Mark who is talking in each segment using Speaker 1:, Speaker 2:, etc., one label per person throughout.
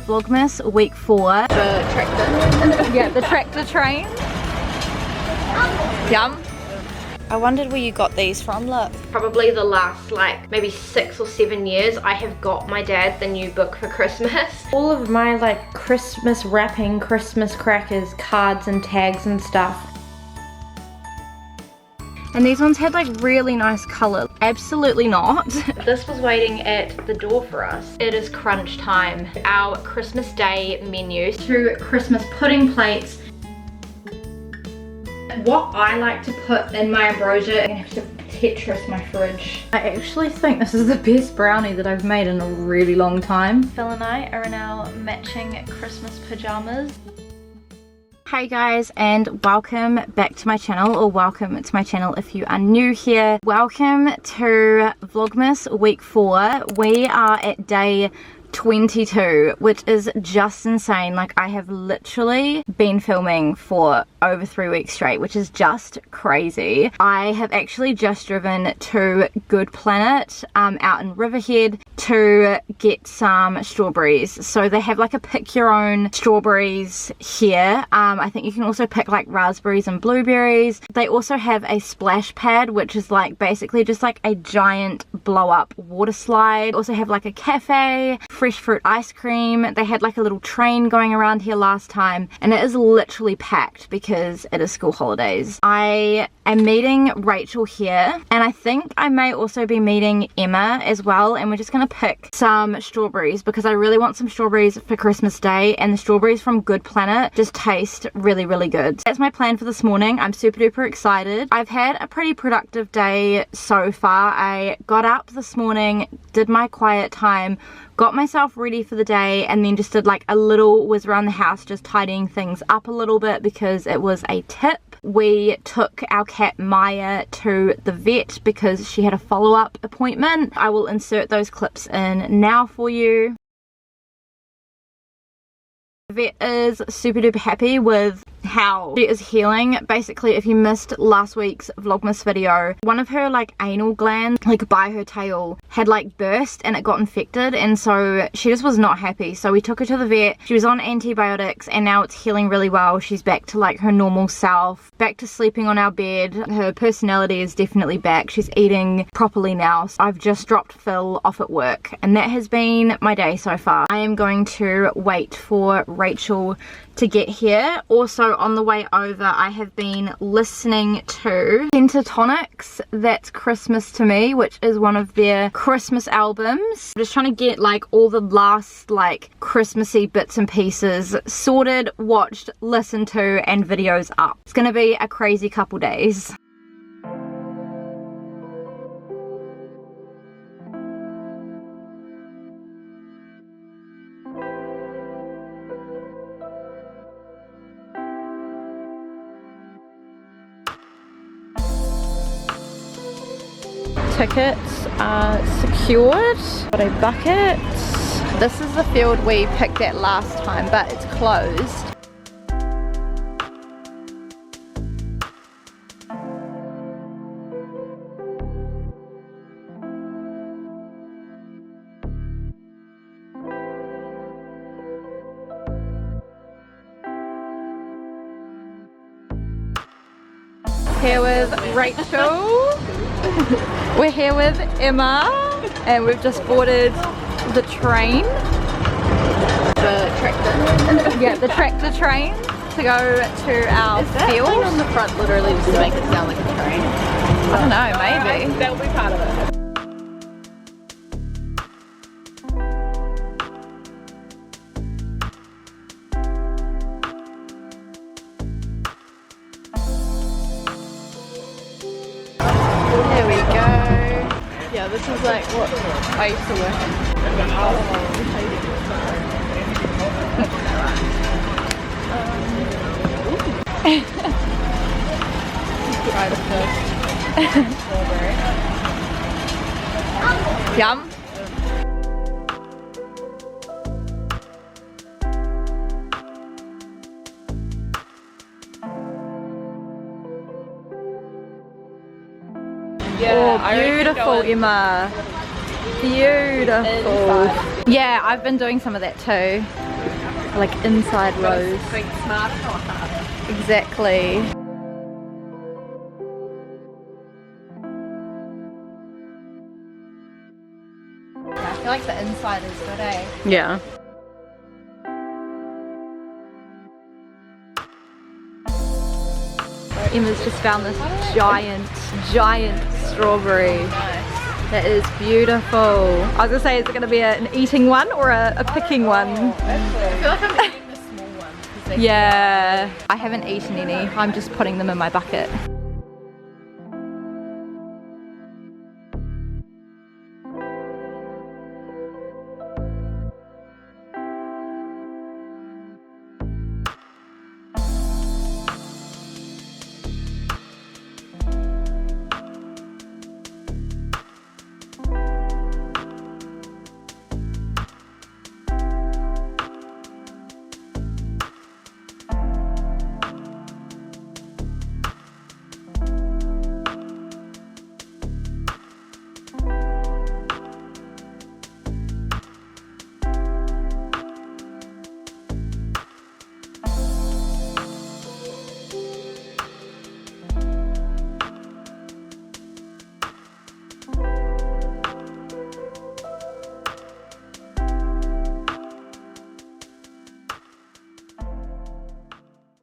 Speaker 1: Vlogmas week 4.
Speaker 2: The tractor.
Speaker 1: Yeah, the tractor train. Yum. I wondered where you got these from, look. Probably the last like maybe 6 or 7 years I have got my dad the new book for Christmas. All of my like Christmas wrapping, Christmas crackers, cards and tags and stuff. And these ones had like really nice color. Absolutely not. This was waiting at the door for us. It is crunch time. Our Christmas Day menu. 2 Christmas pudding plates. What I like to put in my ambrosia, I'm gonna have to Tetris my fridge. I actually think this is the best brownie that I've made in a really long time. Phil and I are in our matching Christmas pajamas. Hey guys, and welcome back to my channel, or welcome to my channel if you are new here. Welcome to Vlogmas week 4. We are at day 22, which is just insane. Like, I have literally been filming for over 3 weeks straight, which is just crazy. I have actually just driven to Good Planet out in Riverhead to get some strawberries. So they have like a pick your own strawberries here. I think you can also pick like raspberries and blueberries. They also have a splash pad, which is like basically just like a giant blow up water slide. Also have like a cafe, fresh fruit ice cream. They had like a little train going around here last time, and it is literally packed because it is school holidays. I am meeting Rachel here, and I think I may also be meeting Emma as well, and we're just gonna pick some strawberries because I really want some strawberries for Christmas Day, and the strawberries from Good Planet just taste really, really good. That's my plan for this morning. I'm super duper excited. I've had a pretty productive day so far. I got up this morning, did my quiet time, got myself ready for the day, and then just did like a little whiz around the house, just tidying things up a little bit because it was a tip. We took our cat Maya to the vet because she had a follow-up appointment. I will insert those clips in now for you. The vet is super duper happy with how she is healing. Basically, if you missed last week's Vlogmas video, one of her like anal glands like by her tail had like burst and it got infected, and so she just was not happy. So we took her to the vet. She was on antibiotics and now it's healing really well. She's back to like her normal self, back to sleeping on our bed. Her personality is definitely back. She's eating properly now. So I've just dropped Phil off at work, and that has been my day so far. I am going to wait for Rachel to get here. Also on the way over, I have been listening to Pentatonics, That's Christmas to Me, which is one of their Christmas albums. I'm just trying to get like all the last like Christmassy bits and pieces sorted, watched, listened to, and videos up. It's gonna be a crazy couple days. Tickets are secured. Got a bucket. This is the field we picked at last time, but it's closed. Here with Rachel. We're here with Emma, and we've just boarded the train.
Speaker 2: The tractor.
Speaker 1: Yeah, the tractor train to go to our field.
Speaker 2: Thing on the front literally just to make it sound like a train?
Speaker 1: I don't know, maybe.
Speaker 2: That'll be part of it.
Speaker 1: There we go.
Speaker 2: Yeah, this is like what I used to work in. Try the first strawberry.
Speaker 1: Yum.
Speaker 2: Yeah,
Speaker 1: oh, beautiful, Emma. Beautiful. Yeah, I've been doing some of that too. Like inside rows.
Speaker 2: Think smarter, not harder.
Speaker 1: Exactly. Yeah, I feel like the inside is good, eh?
Speaker 2: Yeah.
Speaker 1: Emma's just found this giant strawberry. That is beautiful. I was gonna say, is it gonna be an eating one or a picking one?
Speaker 2: I feel like I'm eating the small one.
Speaker 1: Yeah, I haven't eaten any. I'm just putting them in my bucket.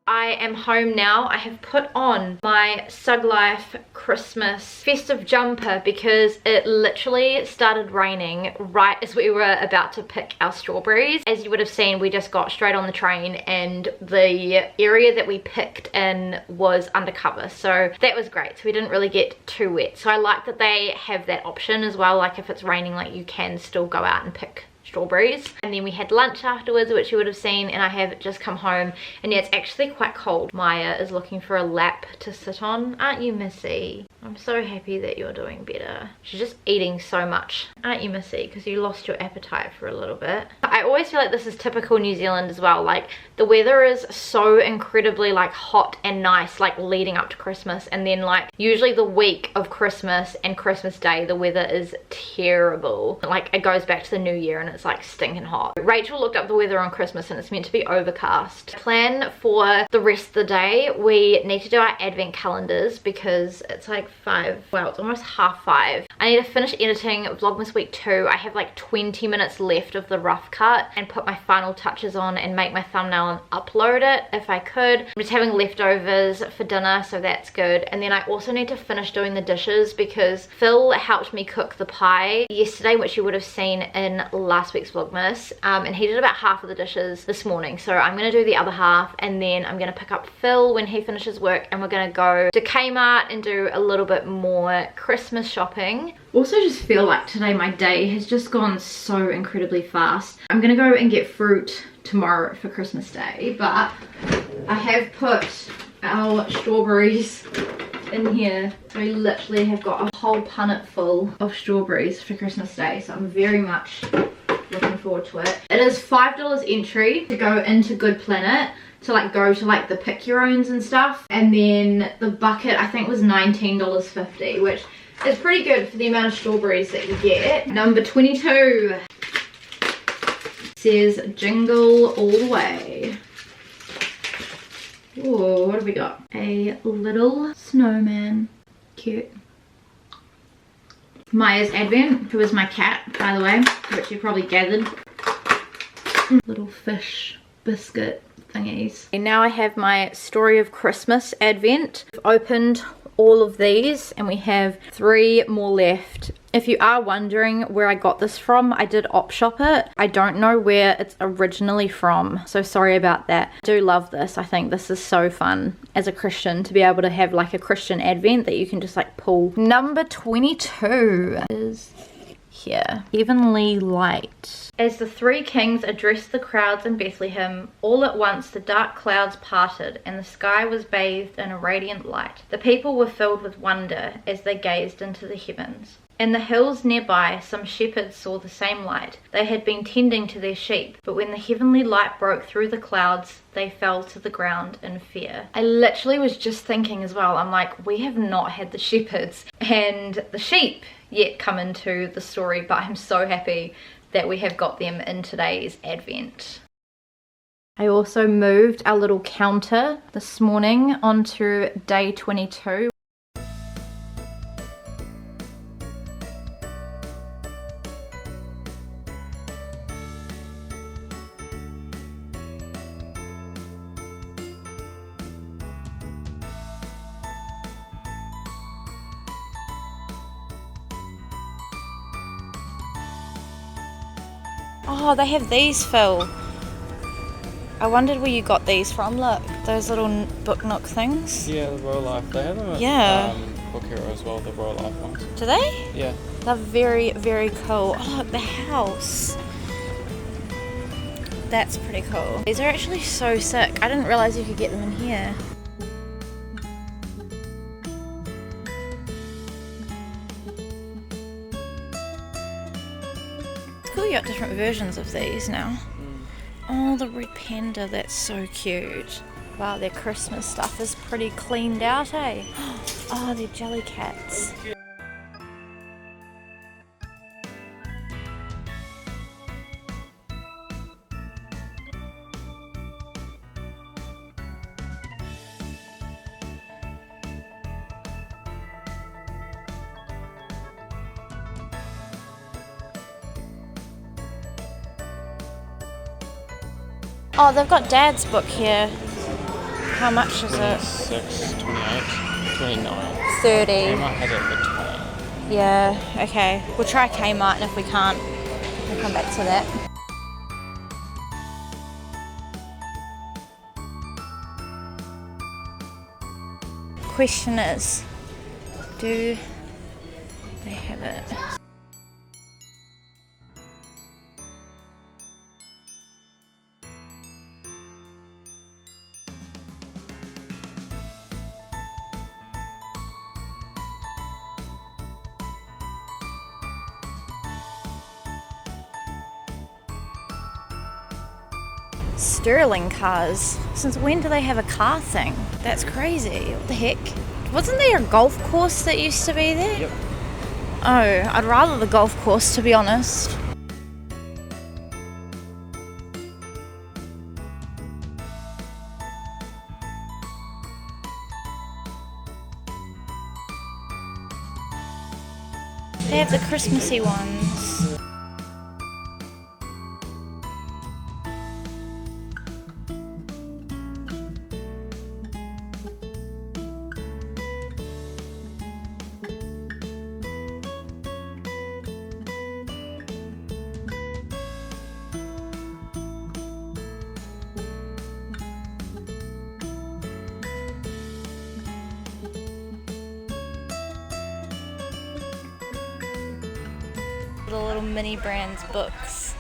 Speaker 1: I am home now. I have put on my Sug Life Christmas festive jumper because it literally started raining right as we were about to pick our strawberries. As you would have seen, we just got straight on the train and the area that we picked in was undercover, so that was great. So we didn't really get too wet. So I like that they have that option as well, like if it's raining, like you can still go out and pick strawberries. And then we had lunch afterwards, which you would have seen, and I have just come home, and yeah, it's actually quite cold. Maya is looking for a lap to sit on. Aren't you, Missy? I'm so happy that you're doing better. She's just eating so much. Aren't you, Missy? Because you lost your appetite for a little bit. I always feel like this is typical New Zealand as well. Like the weather is so incredibly like hot and nice, like leading up to Christmas, and then like usually the week of Christmas and Christmas Day the weather is terrible. Like it goes back to the new year and it's like stinking hot. Rachel looked up the weather on Christmas and it's meant to be overcast. Plan for the rest of the day, we need to do our advent calendars because it's like it's almost 5:30. I need to finish editing Vlogmas week 2. I have like 20 minutes left of the rough cut and put my final touches on and make my thumbnail and upload it if I could. I'm just having leftovers for dinner, so that's good. And then I also need to finish doing the dishes because Phil helped me cook the pie yesterday, which you would have seen in last week's Vlogmas, and he did about half of the dishes this morning, so I'm gonna do the other half, and then I'm gonna pick up Phil when he finishes work and we're gonna go to Kmart and do a little bit more Christmas shopping. Also just feel like today my day has just gone so incredibly fast. I'm gonna go and get fruit tomorrow for Christmas Day, but I have put our strawberries in here. We literally have got a whole punnet full of strawberries for Christmas Day, so I'm very much looking forward to it. It is $5 entry to go into Good Planet, to like go to like the pick your owns and stuff, and then the bucket I think was $19.50, which is pretty good for the amount of strawberries that you get. Number 22 says jingle all the way. Whoa, what have we got? A little snowman. Cute. Maya's Advent, who is my cat, by the way, which you probably gathered. Little fish biscuit thingies. And now I have my Story of Christmas Advent. I've opened all of these and we have 3 more left. If you are wondering where I got this from, I did op shop it. I don't know where it's originally from, so sorry about that. I do love this. I think this is so fun as a Christian to be able to have like a Christian Advent that you can just like pull. Number 22 is here. Heavenly Light. As the 3 kings addressed the crowds in Bethlehem, all at once the dark clouds parted and the sky was bathed in a radiant light. The people were filled with wonder as they gazed into the heavens. In the hills nearby, some shepherds saw the same light. They had been tending to their sheep, but when the heavenly light broke through the clouds, they fell to the ground in fear. I literally was just thinking as well, I'm like, we have not had the shepherds and the sheep yet come into the story, but I'm so happy that we have got them in today's advent. I also moved our little counter this morning onto day 22. Oh, they have these, Phil. I wondered where you got these from. Look, those little book nook things.
Speaker 3: Yeah, the Royal Life. They have them at Book Hero as well, the Royal Life ones.
Speaker 1: Do they?
Speaker 3: Yeah.
Speaker 1: They're very, very cool. Oh, look, the house. That's pretty cool. These are actually so sick. I didn't realize you could get them in here. It's cool you got different versions of these now. Oh, the red panda, that's so cute. Wow, their Christmas stuff is pretty cleaned out, eh? Oh, they're jelly cats. Oh, they've got Dad's book here. How much is it?
Speaker 3: 26, 28, 29.
Speaker 1: 30.
Speaker 3: Kmart has it for 20.
Speaker 1: Yeah, okay. We'll try Kmart, and if we can't, we'll come back to that. Question is, do they have it? Sterling cars. Since when do they have a car thing? That's crazy. What the heck? Wasn't there a golf course that used to be there?
Speaker 3: Yep.
Speaker 1: Oh, I'd rather the golf course, to be honest. They have the Christmassy ones. The little mini brands books.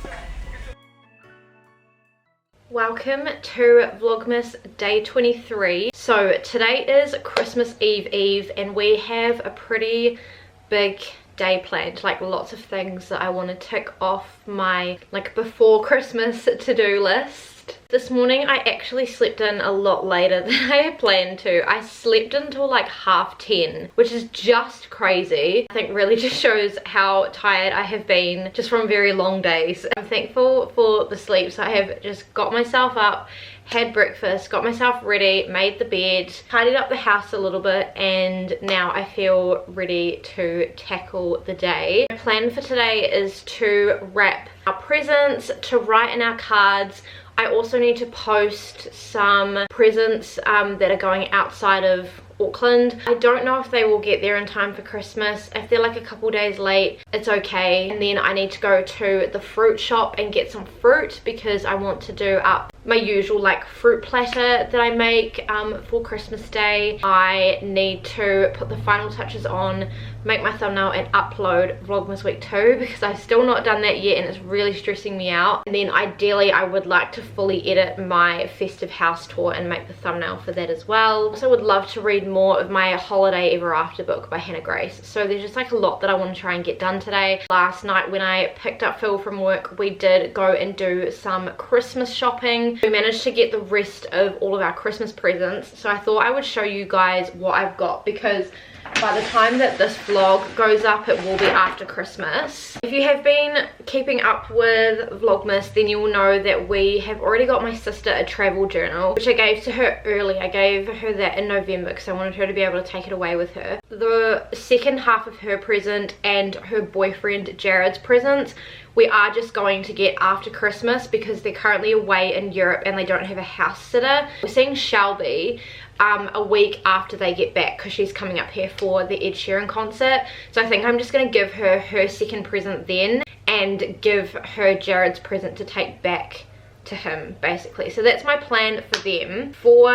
Speaker 1: Welcome to Vlogmas day 23. So today is Christmas Eve and we have a pretty big day planned, like lots of things that I want to tick off my like before Christmas to-do list. This morning I actually slept in a lot later than I had planned to. I slept until like 10:30, which is just crazy. I think really just shows how tired I have been just from very long days. I'm thankful for the sleep, so I have just got myself up, had breakfast, got myself ready, made the bed, tidied up the house a little bit, and now I feel ready to tackle the day. My plan for today is to wrap our presents, to write in our cards. I also need to post some presents that are going outside of Auckland. I don't know if they will get there in time for Christmas. If they're like a couple days late, it's okay. And then I need to go to the fruit shop and get some fruit because I want to do up my usual like fruit platter that I make for Christmas Day. I need to put the final touches on, make my thumbnail and upload Vlogmas week 2 because I've still not done that yet and it's really stressing me out. And then ideally I would like to fully edit my festive house tour and make the thumbnail for that as well. Also would love to read more of my Holiday Ever After book by Hannah Grace. So there's just like a lot that I want to try and get done today. Last night when I picked up Phil from work, we did go and do some Christmas shopping. We managed to get the rest of all of our Christmas presents, so I thought I would show you guys what I've got because
Speaker 4: by the time that this vlog goes up, it will be after Christmas. If you have been keeping up with Vlogmas, then you will know that we have already got my sister a travel journal, which I gave to her early. I gave her that in November because I wanted her to be able to take it away with her. The second half of her present and her boyfriend Jared's presents, we are just going to get after Christmas because they're currently away in Europe and they don't have a house sitter. We're seeing Shelby a week after they get back because she's coming up here for the Ed Sheeran concert. So I think I'm just going to give her her second present then and give her Jared's present to take back to him, basically. So that's my plan for them. For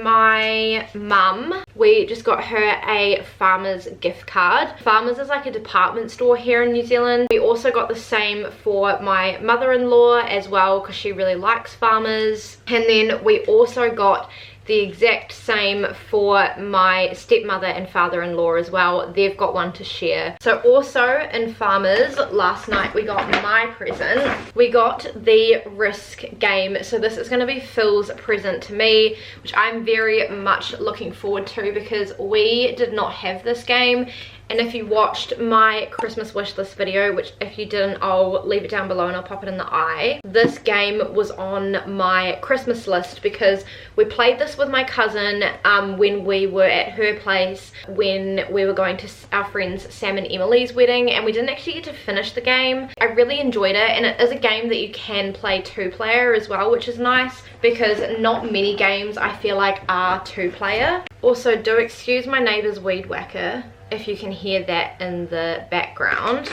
Speaker 4: my mum, we just got her a Farmers gift card. Farmers is like a department store here in New Zealand. We also got the same for my mother-in-law as well because she really likes Farmers. And then we also got the exact same for my stepmother and father-in-law as well. They've got one to share. So also in Farmers, last night we got my present. We got the Risk game. So this is going to be Phil's present to me, which I'm very much looking forward to because we did not have this game. And if you watched my Christmas wish list video, which if you didn't, I'll leave it down below and I'll pop it in the eye. This game was on my Christmas list because we played this with my cousin when we were at her place when we were going to our friends Sam and Emily's wedding, and we didn't actually get to finish the game. I really enjoyed it, and it is a game that you can play 2-player as well, which is nice because not many games I feel like are 2-player. Also, do excuse my neighbour's weed whacker if you can hear that in the background.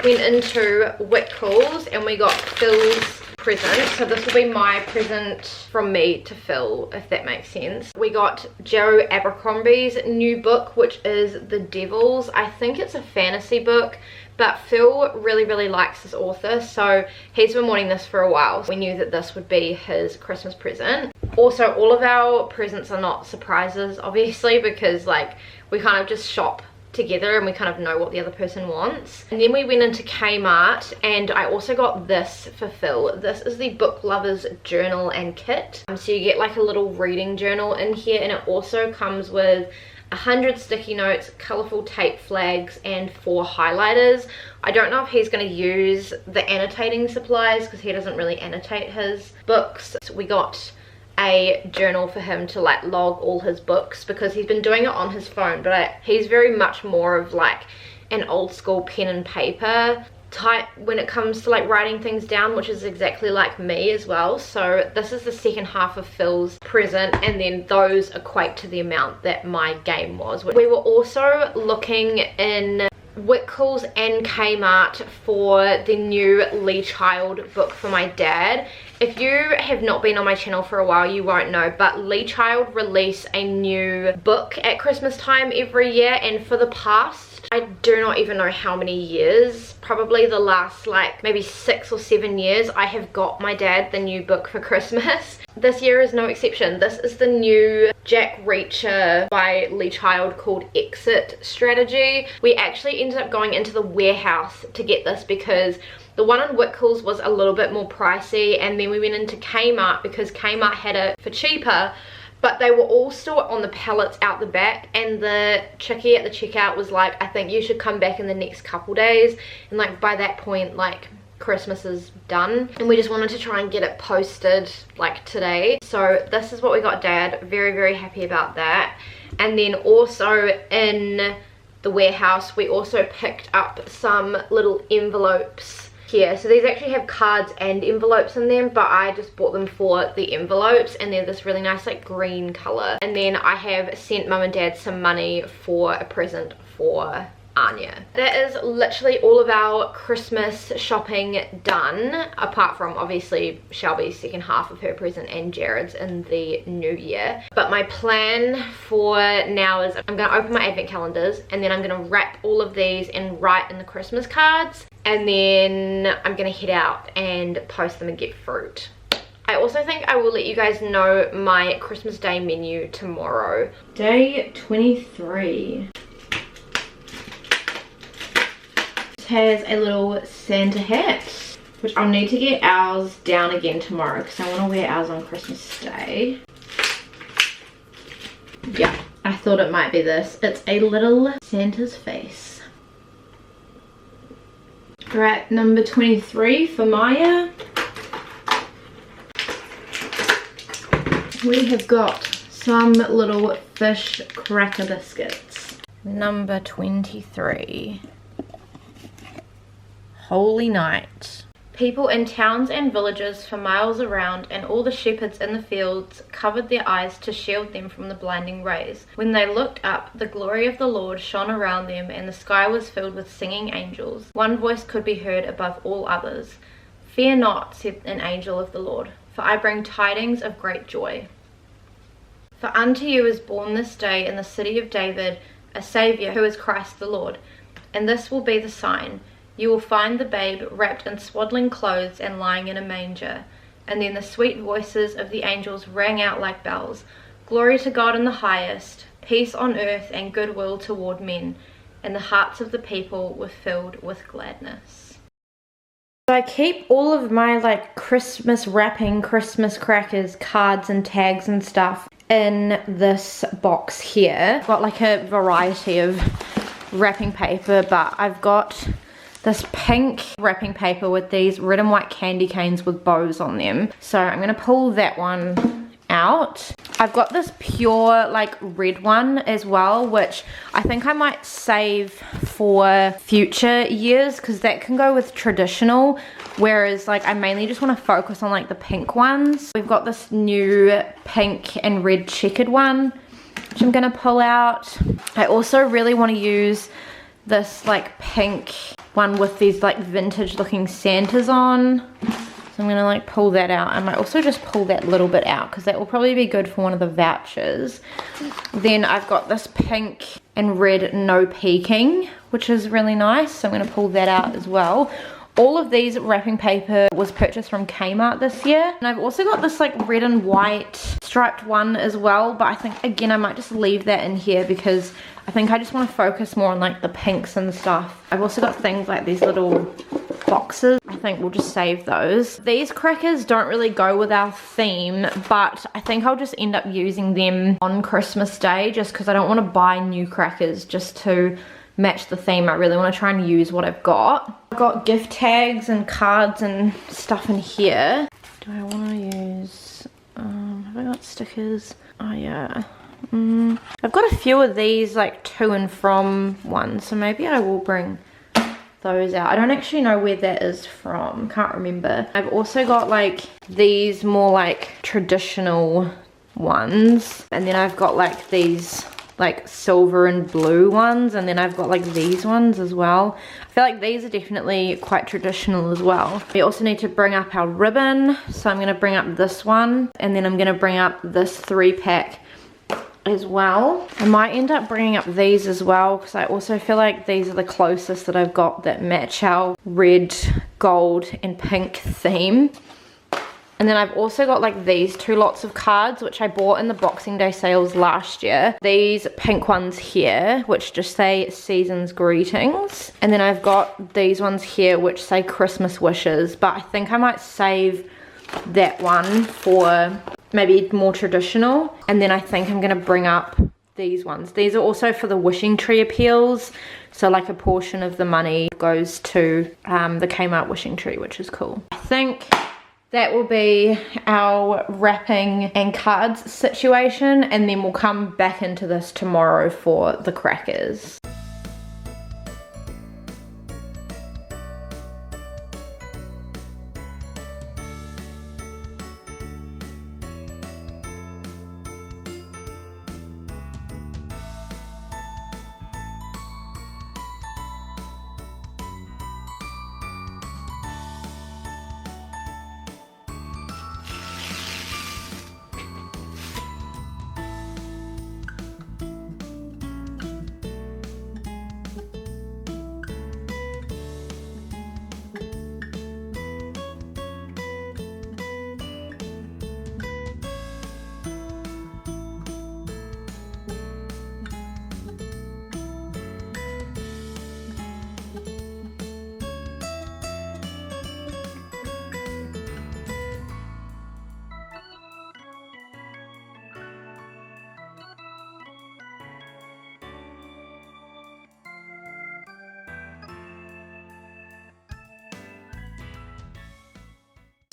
Speaker 4: Went into Whitcoulls and we got Phil's present. So this will be my present from me to Phil, if that makes sense. We got Joe Abercrombie's new book, which is The Devils. I think it's a fantasy book, but Phil really likes this author, so he's been wanting this for a while. We knew that this would be his Christmas present. Also, all of our presents are not surprises, obviously, because like we kind of just shop together and we kind of know what the other person wants. And then we went into Kmart and I also got this for Phil. This is the Book Lovers Journal and Kit. So you get like a little reading journal in here, and it also comes with 100 sticky notes, colourful tape flags, and 4 highlighters. I don't know if he's going to use the annotating supplies because he doesn't really annotate his books. So we got a journal for him to like log all his books because he's been doing it on his phone, but he's very much more of like an old school pen and paper type when it comes to like writing things down, which is exactly like me as well. So this is the second half of Phil's present, and then those equate to the amount that my game was. We were also looking in Whitcoulls and Kmart for the new Lee Child book for my dad. If you have not been on my channel for a while, you won't know, but Lee Child release a new book at Christmas time every year, and for the past, I do not even know how many years, probably the last like maybe 6 or 7 years, I have got my dad the new book for Christmas. This year is no exception. This is the new Jack Reacher by Lee Child called Exit Strategy. We actually ended up going into the warehouse to get this because the one in Whitcoulls was a little bit more pricey, and then we went into Kmart because Kmart had it for cheaper, but they were all still on the pallets out the back, and the chickie at the checkout was like, I think you should come back in the next couple days, and like by that point like Christmas is done, and we just wanted to try and get it posted like today. So this is what we got Dad. Very happy about that. And then also in the warehouse we also picked up some little envelopes here. So these actually have cards and envelopes in them, but I just bought them for the envelopes, and they're this really nice like green color. And then I have sent Mum and Dad some money for a present for Anya. That is literally all of our Christmas shopping done, apart from obviously Shelby's second half of her present and Jared's in the new year. But my plan for now is I'm going to open my advent calendars, and then I'm going to wrap all of these and write in the Christmas cards, and then I'm going to head out and post them and get fruit. I also think I will let you guys know my Christmas Day menu tomorrow.
Speaker 1: Day 23. Has a little Santa hat, which I'll need to get ours down again tomorrow because I want to wear ours on Christmas Day. Yeah, I thought it might be this. It's a little Santa's face. We're at number 23 for Maya. We have got some little fish cracker biscuits. Number 23. Holy Night. People in towns and villages for miles around and all the shepherds in the fields covered their eyes to shield them from the blinding rays. When they looked up, the glory of the Lord shone around them and the sky was filled with singing angels. One voice could be heard above all others. Fear not, said an angel of the Lord, for I bring tidings of great joy. For unto you is born this day in the city of David a Saviour who is Christ the Lord. And this will be the sign. You will find the babe wrapped in swaddling clothes and lying in a manger. And then the sweet voices of the angels rang out like bells. Glory to God in the highest, peace on earth and goodwill toward men. And the hearts of the people were filled with gladness. So I keep all of my like Christmas wrapping, Christmas crackers, cards and tags and stuff in this box here. I've got like a variety of wrapping paper, but I've got this pink wrapping paper with these red and white candy canes with bows on them. So I'm gonna pull that one out. I've got this pure like red one as well, which I think I might save for future years because that can go with traditional, whereas like I mainly just want to focus on like the pink ones. We've got this new pink and red checkered one which I'm gonna pull out. I also really want to use this like pink one with these like vintage looking Santas on. So I'm gonna like pull that out. I might also just pull that little bit out because that will probably be good for one of the vouchers. Then I've got this pink and red no peeking, which is really nice. So I'm gonna pull that out as well. All of these wrapping paper was purchased from Kmart this year. And I've also got this like red and white striped one as well. But I think again, I might just leave that in here because I think I just want to focus more on like the pinks and stuff. I've also got things like these little boxes. I think we'll just save those. These crackers don't really go with our theme, but I think I'll just end up using them on Christmas Day just because I don't want to buy new crackers just to match the theme. I really want to try and use what I've got. I've got gift tags and cards and stuff in here. Do I want to use, have I got stickers? Oh yeah. I've got a few of these like to and from ones, so maybe I will bring those out. I don't actually know where that is from, can't remember. I've also got like these more like traditional ones, and then I've got like these like silver and blue ones, and then I've got like these ones as well. I feel like these are definitely quite traditional as well. We also need to bring up our ribbon, so I'm going to bring up this one, and then I'm going to bring up this 3-pack as well. I might end up bringing up these as well because I also feel like these are the closest that I've got that match our red, gold and pink theme. And then I've also got like these 2 lots of cards which I bought in the Boxing Day sales last year. These pink ones here which just say season's greetings, and then I've got these ones here which say Christmas wishes, but I think I might save that one for maybe more traditional. And then I think I'm gonna bring up these ones. These are also for the wishing tree appeals, so like a portion of the money goes to the Kmart wishing tree, which is cool. I think that will be our wrapping and cards situation, and then we'll come back into this tomorrow for the crackers.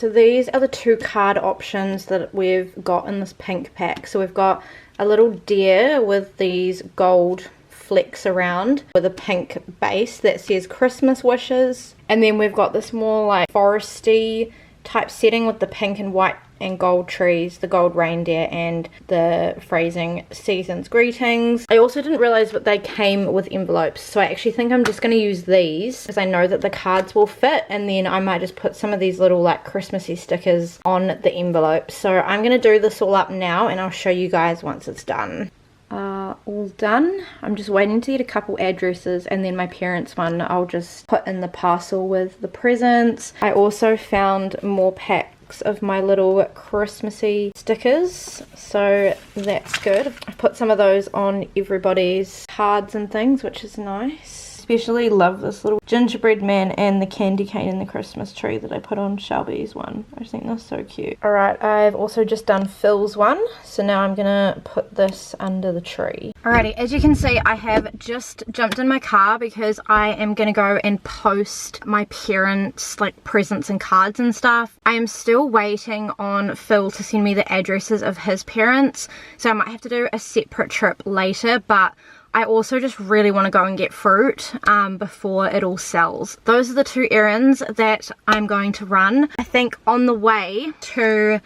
Speaker 1: So these are the 2 card options that we've got in this pink pack. So we've got a little deer with these gold flecks around with a pink base that says Christmas wishes. And then we've got this more like foresty type setting with the pink and white and gold trees, the gold reindeer, and the phrasing season's greetings. I also didn't realize that they came with envelopes, so I actually think I'm just going to use these because I know that the cards will fit, and then I might just put some of these little like Christmassy stickers on the envelopes. So I'm going to do this all up now and I'll show you guys once it's done. All done. I'm just waiting to get a couple addresses, and then my parents' one I'll just put in the parcel with the presents. I also found more packs of my little Christmassy stickers, so that's good. I put some of those on everybody's cards and things, which is nice. Especially love this little gingerbread man and the candy cane in the Christmas tree that I put on Shelby's one. I just think that's so cute. Alright, I've also just done Phil's one, so now I'm gonna put this under the tree. Alrighty, as you can see, I have just jumped in my car because I am gonna go and post my parents' like presents and cards and stuff. I am still waiting on Phil to send me the addresses of his parents, so I might have to do a separate trip later, but I also just really want to go and get fruit before it all sells. Those are the 2 errands that I'm going to run. I think on the way to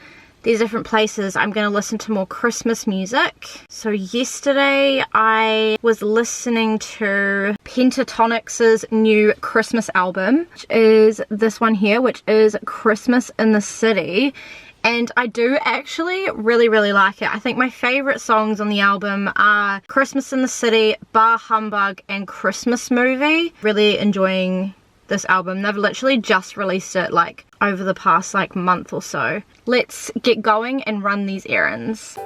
Speaker 1: these different places, I'm going to listen to more Christmas music. So yesterday I was listening to Pentatonix's new Christmas album, which is this one here, which is Christmas in the City. And I do actually really like it. I think my favourite songs on the album are Christmas in the City, Bar Humbug, and Christmas Movie. Really enjoying this album. They've literally just released it like over the past like month or so. Let's get going and run these errands.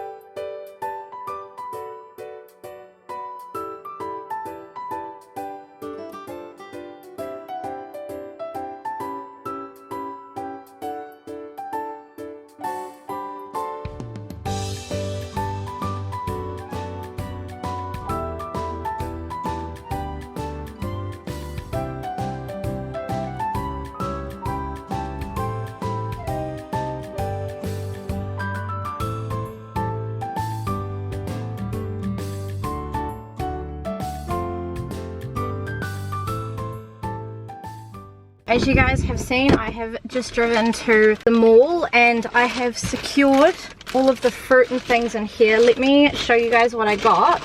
Speaker 1: As you guys have seen, I have just driven to the mall and I have secured all of the fruit and things in here. Let me show you guys what I got.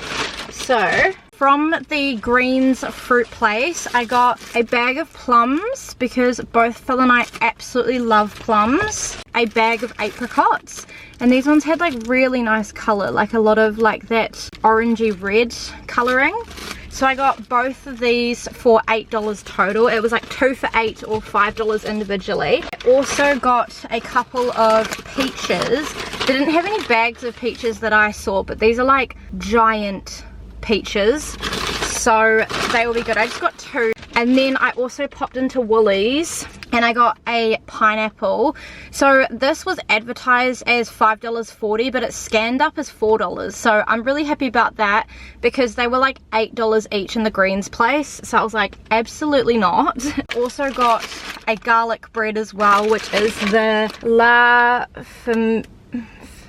Speaker 1: So from the Greens fruit place, I got a bag of plums because both Phil and I absolutely love plums. A bag of apricots, and these ones had like really nice color, like a lot of like that orangey red coloring. So I got both of these for $8 total. It was like 2 for $8 or $5 individually. I also got a couple of peaches. They didn't have any bags of peaches that I saw, but these are like giant peaches, so they will be good. I just got 2. And then I also popped into Woolies and I got a pineapple. So this was advertised as $5.40, but it's scanned up as $4. So I'm really happy about that because they were like $8 each in the Greens place. So I was like, absolutely not. Also got a garlic bread as well, which is the La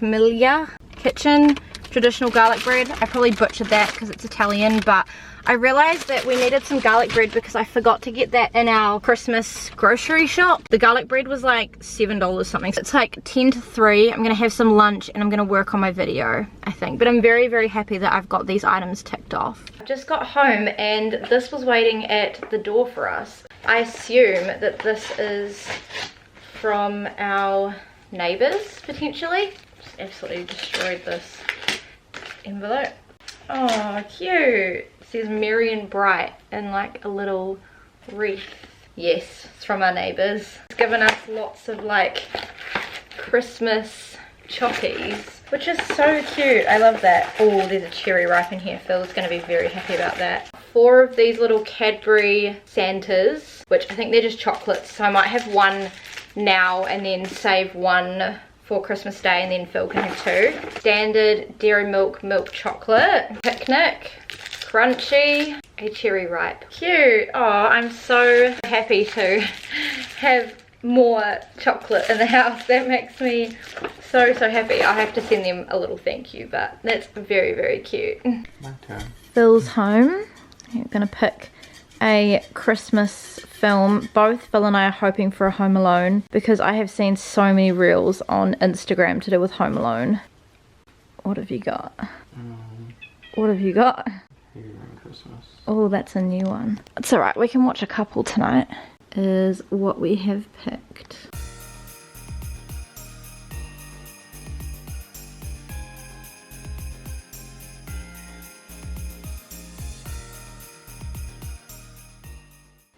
Speaker 1: Familia Kitchen traditional garlic bread. I probably butchered that because it's Italian, but I realized that we needed some garlic bread because I forgot to get that in our Christmas grocery shop. The garlic bread was like $7 something. So it's like 10 to 3. I'm gonna have some lunch and I'm gonna work on my video, I think. But I'm very happy that I've got these items ticked off. I just got home and this was waiting at the door for us. I assume that this is from our neighbors potentially. Just absolutely destroyed this envelope. Oh, cute. It says Merry and Bright and like a little wreath. Yes, it's from our neighbours. It's given us lots of like Christmas chockies, which is so cute. I love that. Oh, there's a cherry ripe in here. Phil's going to be very happy about that. 4 of these little Cadbury Santas, which I think they're just chocolates. So I might have 1 now and then save 1 for Christmas Day, and then Phil can have 2. Standard dairy milk chocolate, picnic, crunchy, a cherry ripe. Cute. Oh, I'm so happy to have more chocolate in the house. That makes me so happy. I have to send them a little thank you, but that's very cute.
Speaker 3: My turn.
Speaker 1: Phil's home. We're gonna pick a Christmas film. Both Phil and I are hoping for a Home Alone because I have seen so many reels on Instagram to do with Home Alone. What have you got? What have you got?
Speaker 3: Here in Christmas.
Speaker 1: Oh, that's a new one. It's alright, we can watch a couple tonight. Is what we have picked.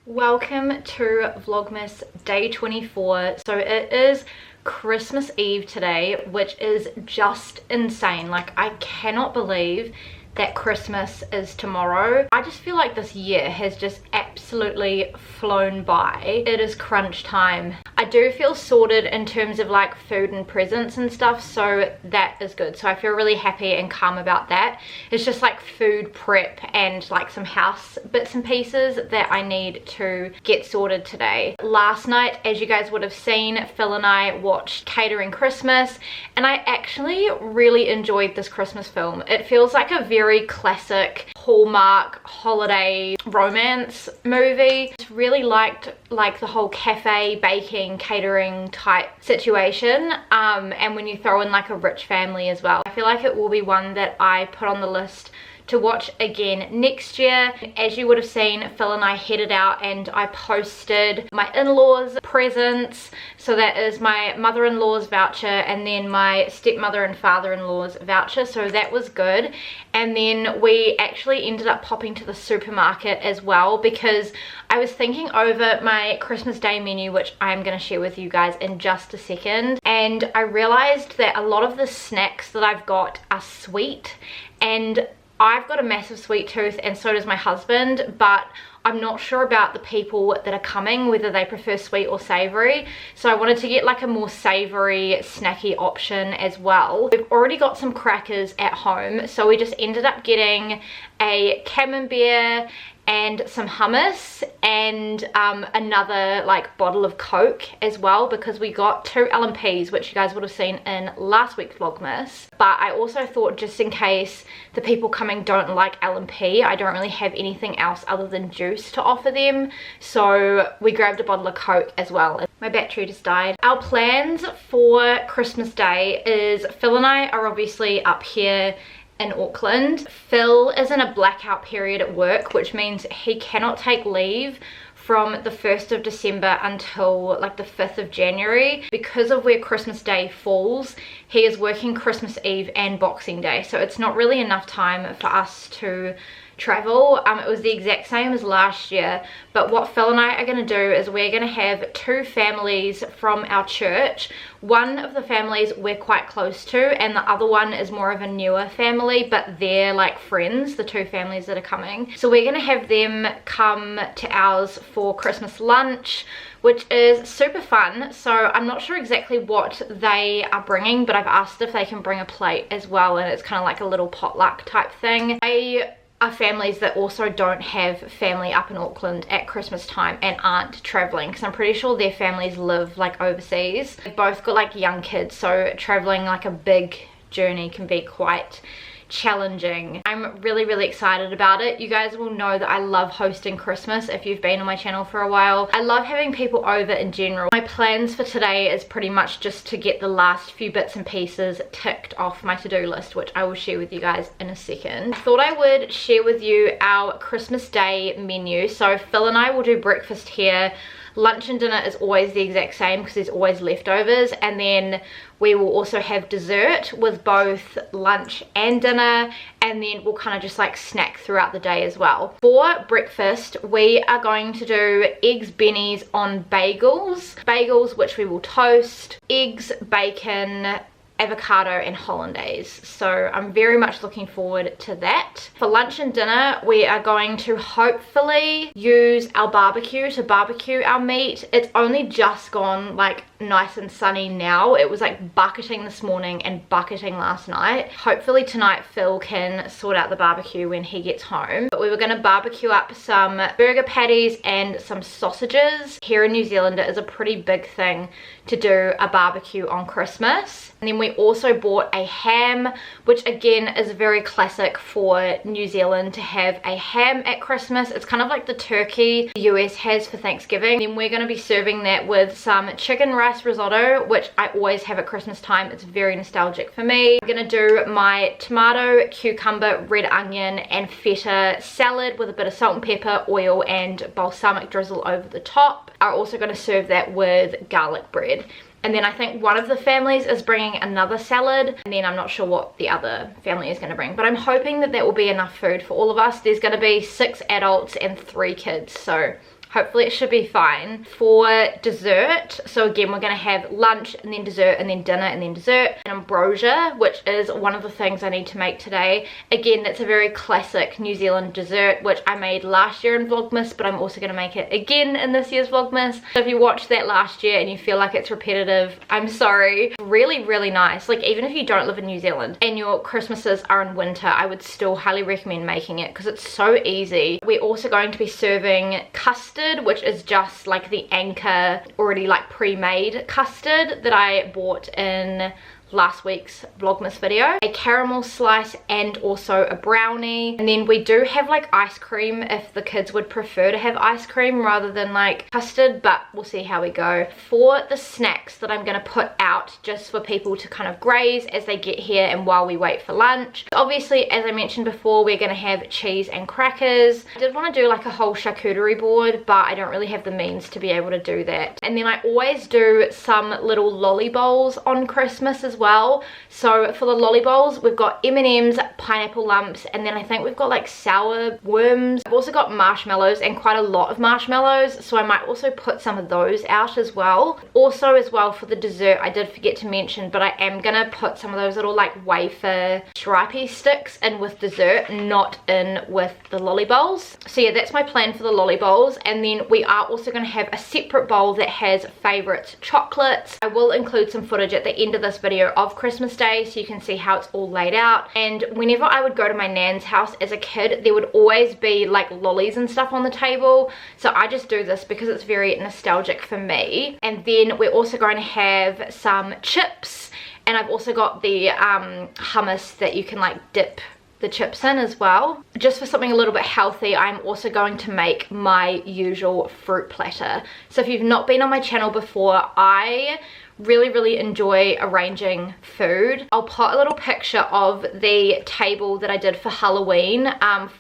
Speaker 1: Welcome to Vlogmas day 24. So it is Christmas Eve today, which is just insane. Like, I cannot believe that Christmas is tomorrow. I just feel like this year has just absolutely flown by. It is crunch time. I do feel sorted in terms of like food and presents and stuff, so that is good. So I feel really happy and calm about that. It's just like food prep and like some house bits and pieces that I need to get sorted today. Last night, as you guys would have seen, Phil and I watched Catering Christmas, and I actually really enjoyed this Christmas film. It feels like a very classic Hallmark holiday romance movie. Just really liked like the whole cafe, baking, catering type situation, and when you throw in like a rich family as well. I feel like it will be one that I put on the list to watch again next year. As you would have seen, Phil and I headed out and I posted my in-laws presents. So that is my mother-in-law's voucher and then my stepmother and father-in-law's voucher, so that was good. And then we actually ended up popping to the supermarket as well because I was thinking over my Christmas Day menu, which I'm going to share with you guys in just a second, and I realized that a lot of the snacks that I've got are sweet, and I've got a massive sweet tooth and so does my husband, but I'm not sure about the people that are coming, whether they prefer sweet or savory. So I wanted to get like a more savory, snacky option as well. We've already got some crackers at home, so we just ended up getting a camembert and some hummus and another like bottle of Coke as well, because we got 2 LMPs, which you guys would have seen in last week's Vlogmas. But I also thought, just in case the people coming don't like LMP, I don't really have anything else other than juice to offer them, so we grabbed a bottle of Coke as well. My battery just died. Our plans for Christmas Day is Phil and I are obviously up here in Auckland. Phil is in a blackout period at work, which means he cannot take leave from the 1st of December until like the 5th of January. Because of where Christmas Day falls, he is working Christmas Eve and Boxing Day, so it's not really enough time for us to travel. It was the exact same as last year, but what Phil and I are going to do is we're going to have 2 families from our church. One of the families we're quite close to, and the other one is more of a newer family, but they're like friends, the 2 families that are coming. So we're going to have them come to ours for Christmas lunch, which is super fun. So I'm not sure exactly what they are bringing, but I've asked if they can bring a plate as well, and it's kind of like a little potluck type thing. They are families that also don't have family up in Auckland at Christmas time and aren't traveling, because I'm pretty sure their families live like overseas. They've both got like young kids, so traveling like a big journey can be quite challenging. I'm really excited about it. You guys will know that I love hosting Christmas if you've been on my channel for a while. I love having people over in general. My plans for today is pretty much just to get the last few bits and pieces ticked off my to-do list, which I will share with you guys in a second. I thought I would share with you our Christmas Day menu. So Phil and I will do breakfast here. Lunch and dinner is always the exact same because there's always leftovers, and then we will also have dessert with both lunch and dinner, and then we'll kind of just like snack throughout the day as well. For breakfast, we are going to do eggs bennies on bagels which we will toast, eggs, bacon, avocado and hollandaise. So I'm very much looking forward to that. For lunch and dinner, we are going to hopefully use our barbecue to barbecue our meat. It's only just gone like
Speaker 4: nice and sunny now. It was like bucketing this morning and bucketing last night. Hopefully tonight Phil can sort out the barbecue when he gets home. But we were going to barbecue up some burger patties and some sausages. Here in New Zealand it is a pretty big thing to do a barbecue on Christmas. And then we also bought a ham, which again is very classic for New Zealand to have a ham at Christmas. It's kind of like the turkey the US has for Thanksgiving. Then we're going to be serving that with some chicken rice risotto, which I always have at Christmas time. It's very nostalgic for me. I'm going to do my tomato, cucumber, red onion and feta salad with a bit of salt and pepper, oil and balsamic drizzle over the top. I'm also going to serve that with garlic bread. And then I think one of the families is bringing another salad, and then I'm not sure what the other family is going to bring, but I'm hoping that that will be enough food for all of us. There's going to be 6 adults and 3 kids, so hopefully it should be fine. For dessert, so again we're going to have lunch and then dessert and then dinner and then dessert, and ambrosia, which is one of the things I need to make today. Again, that's a very classic New Zealand dessert which I made last year in Vlogmas, but I'm also going to make it again in this year's Vlogmas. So if you watched that last year and you feel like it's repetitive, I'm sorry. Really, really nice. Like even if you don't live in New Zealand and your Christmases are in winter, I would still highly recommend making it because it's so easy. We're also going to be serving custard, which is just like the Anchor already like pre-made custard that I bought in last week's Vlogmas video, a caramel slice and also a brownie. And then we do have like ice cream if the kids would prefer to have ice cream rather than like custard, but we'll see how we go. For the snacks that I'm going to put out just for people to kind of graze as they get here and while we wait for lunch, obviously as I mentioned before, we're going to have cheese and crackers. I did want to do like a whole charcuterie board, but I don't really have the means to be able to do that. And then I always do some little lolly bowls on Christmas as well. So for the lolly bowls, we've got M&Ms, pineapple lumps, and then I think we've got like sour worms. I've also got marshmallows and quite a lot of marshmallows, so I might also put some of those out as well. Also as well for the dessert, I did forget to mention, but I am gonna put some of those little like wafer stripey sticks in with dessert, not in with the lolly bowls. So yeah, that's my plan for the lolly bowls. And then we are also gonna have a separate bowl that has favorites chocolates. I will include some footage at the end of this video of Christmas Day so you can see how it's all laid out. And whenever I would go to my nan's house as a kid, there would always be like lollies and stuff on the table, so I just do this because it's very nostalgic for me. And then we're also going to have some chips, and I've also got the hummus that you can like dip the chips in as well. Just for something a little bit healthy, I'm also going to make my usual fruit platter. So if you've not been on my channel before, I really enjoy arranging food. I'll put a little picture of the table that I did for Halloween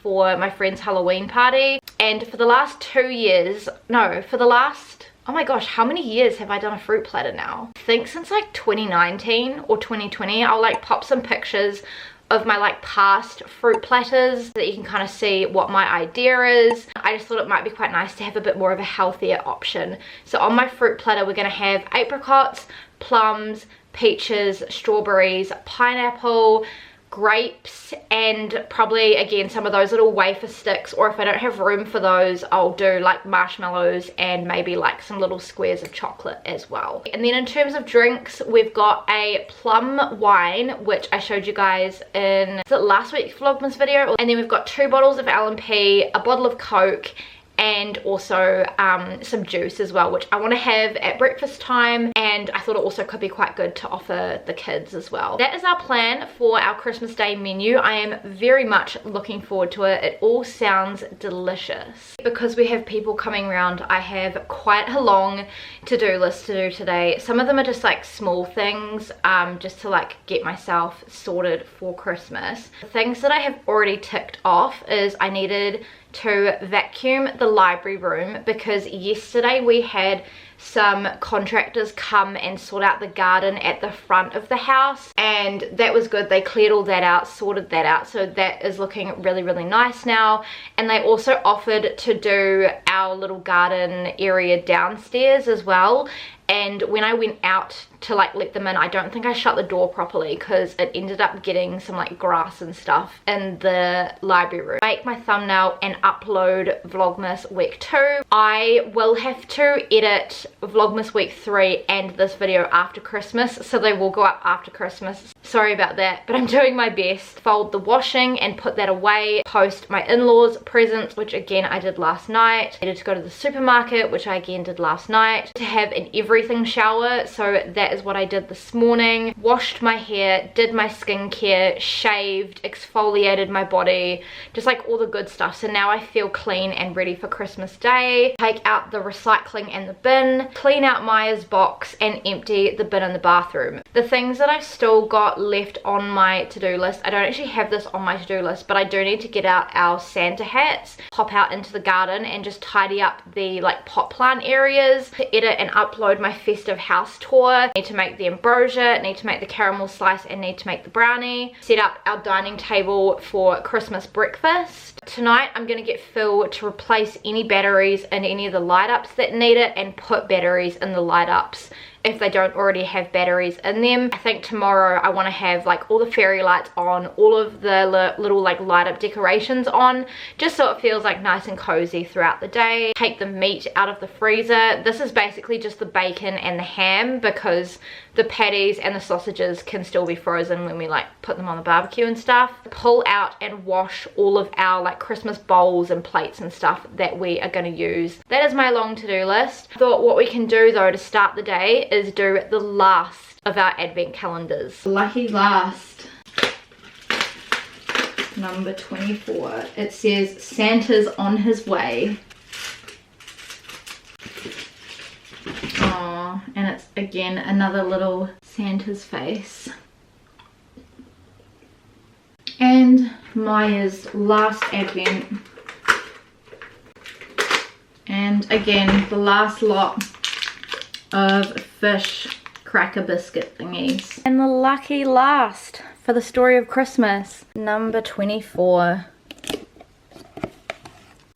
Speaker 4: for my friend's Halloween party. And for the last 2 years, no, for the last, oh my gosh, how many years have I done a fruit platter now? I think since like 2019 or 2020. I'll like pop some pictures of my like past fruit platters so that you can kind of see what my idea is. I just thought it might be quite nice to have a bit more of a healthier option. So on my fruit platter, we're going to have apricots, plums, peaches, strawberries, pineapple, grapes, and probably again some of those little wafer sticks, or if I don't have room for those, I'll do like marshmallows and maybe like some little squares of chocolate as well. And then in terms of drinks, we've got a plum wine, which I showed you guys in, is it last week's Vlogmas video? And then we've got 2 bottles of L&P, a bottle of Coke, and also some juice as well, which I want to have at breakfast time, and I thought it also could be quite good to offer the kids as well. That is our plan for our Christmas Day menu. I am very much looking forward to it. It all sounds delicious. Because we have people coming around, I have quite a long to-do list to do today. Some of them are just like small things, just to like get myself sorted for Christmas. The things that I have already ticked off is I needed to vacuum the library room, because yesterday we had some contractors come and sort out the garden at the front of the house, and that was good. They cleared all that out, sorted that out, so that is looking really nice now. And they also offered to do our little garden area downstairs as well. And when I went out to like let them in, I don't think I shut the door properly because it ended up getting some like grass and stuff in the library room. Make my thumbnail and upload Vlogmas week 2. I will have to edit Vlogmas week 3 and this video after Christmas, so they will go up after Christmas. Sorry about that, but I'm doing my best. Fold the washing and put that away. Post my in-laws presents, which again I did last night. I needed to go to the supermarket, which I again did last night. To have an everything shower, so that is what I did this morning. Washed my hair, did my skincare, shaved, exfoliated my body, just like all the good stuff. So now I feel clean and ready for Christmas Day. Take out the recycling and the bin, clean out Maya's box and empty the bin in the bathroom. The things that I've still got left on my to-do list, I don't actually have this on my to-do list, but I do need to get out our Santa hats, hop out into the garden and just tidy up the like pot plant areas, to edit and upload my festive house tour. Need to make the ambrosia, need to make the caramel slice and need to make the brownie. Set up our dining table for Christmas breakfast. Tonight I'm going to get Phil to replace any batteries in any of the light ups that need it and put batteries in the light ups if they don't already have batteries in them. I think tomorrow I want to have like all the fairy lights on, all of the little like light up decorations on, just so it feels like nice and cozy throughout the day. Take the meat out of the freezer. This is basically just the bacon and the ham, because the patties and the sausages can still be frozen when we like put them on the barbecue and stuff. Pull out and wash all of our like Christmas bowls and plates and stuff that we are going to use. That is my long to-do list. I thought what we can do though to start the day is do the last of our advent calendars. Lucky last, number 24. It says Santa's on his way. Oh, and it's again another little Santa's face. And Maya's last advent. And again the last lot of fish cracker biscuit thingies. And the lucky last for the story of Christmas, number 24.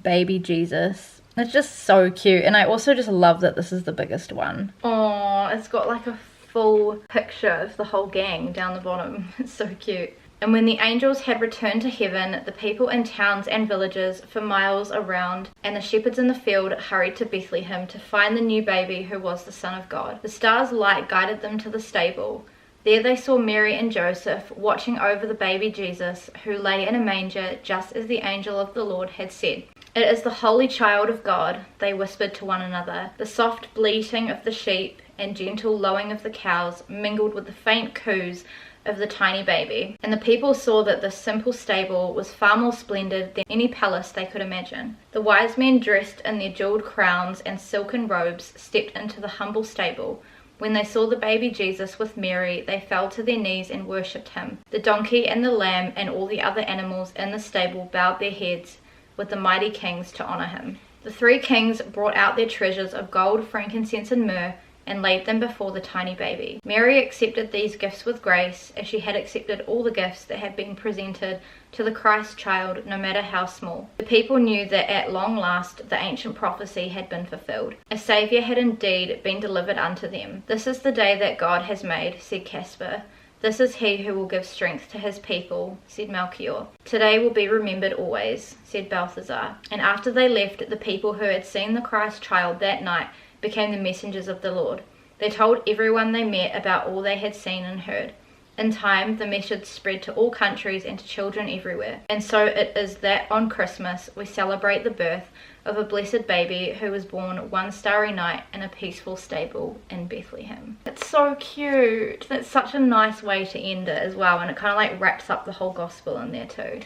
Speaker 4: Baby Jesus. It's just so cute, and I also just love that this is the biggest one. Oh, it's got like a full picture of the whole gang down the bottom. It's so cute. And when the angels had returned to heaven, the people in towns and villages for miles around and the shepherds in the field hurried to Bethlehem to find the new baby who was the Son of God. The star's light guided them to the stable. There they saw Mary and Joseph watching over the baby Jesus, who lay in a manger just as the angel of the Lord had said. "It is the holy child of God," they whispered to one another. The soft bleating of the sheep and gentle lowing of the cows mingled with the faint coos of the tiny baby, and the people saw that this simple stable was far more splendid than any palace they could imagine. The wise men, dressed in their jeweled crowns and silken robes, stepped into the humble stable. When they saw the baby Jesus with Mary, they fell to their knees and worshipped him. The donkey and the lamb and all the other animals in the stable bowed their heads with the mighty kings to honor him. The three kings brought out their treasures of gold, frankincense, and myrrh, and laid them before the tiny baby. Mary accepted these gifts with grace, as she had accepted all the gifts that had been presented to the Christ child, no matter how small. The people knew that at long last the ancient prophecy had been fulfilled. A Saviour had indeed been delivered unto them. "This is the day that God has made," said Caspar. "This is he who will give strength to his people," said Melchior. "Today will be remembered always," said Balthazar. And after they left, the people who had seen the Christ child that night became the messengers of the Lord. They told everyone they met about all they had seen and heard. In time, the message spread to all countries and to children everywhere. And so it is that on Christmas we celebrate the birth of a blessed baby who was born one starry night in a peaceful stable in Bethlehem. It's so cute. That's such a nice way to end it as well, and it kind of like wraps up the whole gospel in there too.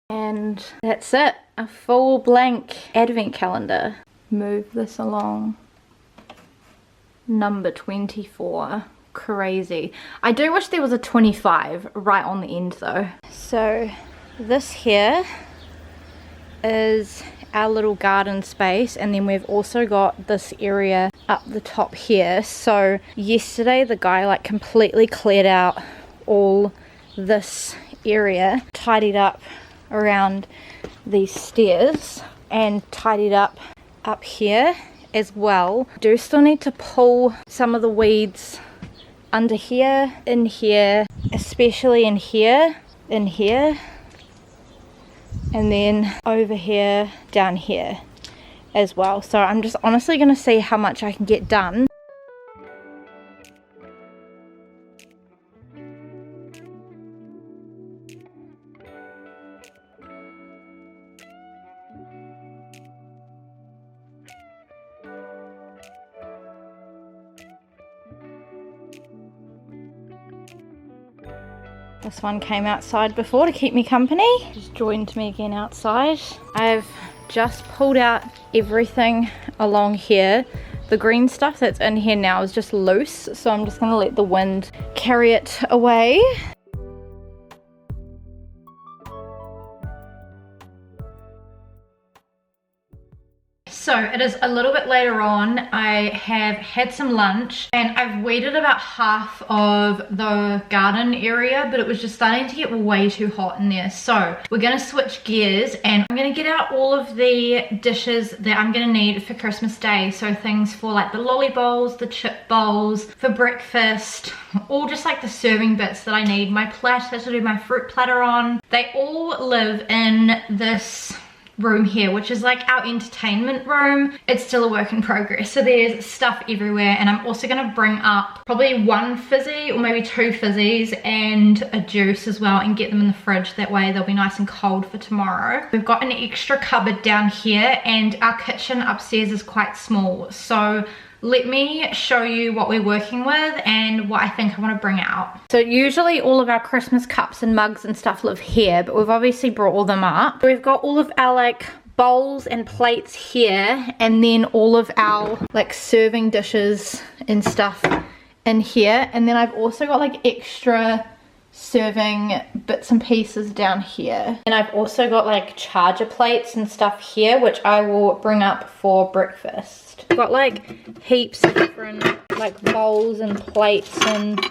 Speaker 4: And that's it. A full blank advent calendar. Move this along. Number 24. Crazy. I do wish there was a 25 right on the end though. So this here is our little garden space, and then we've also got this area up the top here. So yesterday the guy like completely cleared out all this area, tidied up around these stairs, and tidied up here as well. Do still need to pull some of the weeds under here, in here, especially in here, and then over here, down here.
Speaker 1: as well. So I'm just honestly gonna see how much I can get done. This one came outside before to keep me company. Just joined me again outside. I've just pulled out everything along here. The green stuff that's in here now is just loose, so I'm just gonna let the wind carry it away. So it is a little bit later on. I have had some lunch and I've weeded about half of the garden area, but it was just starting to get way too hot in there. So we're gonna switch gears and I'm gonna get out all of the dishes that I'm gonna need for Christmas Day. So things for like the lolly bowls, the chip bowls, for breakfast, all just like the serving bits that I need. My platter to do my fruit platter on. They all live in this room here, which is like our entertainment room. It's still a work in progress, so there's stuff everywhere. And I'm also going to bring up probably one fizzy or maybe two fizzies and a juice as well and get them in the fridge. That way they'll be nice and cold for tomorrow. We've got an extra cupboard down here and our kitchen upstairs is quite small, so let me show you what we're working with and what I think I want to bring out. So usually all of our Christmas cups and mugs and stuff live here, but we've obviously brought all them up. We've got all of our like bowls and plates here, and then all of our like serving dishes and stuff in here. And then I've also got like extra serving bits and pieces down here. And I've also got like charger plates and stuff here, which I will bring up for breakfast. I've got like heaps of different like bowls and plates and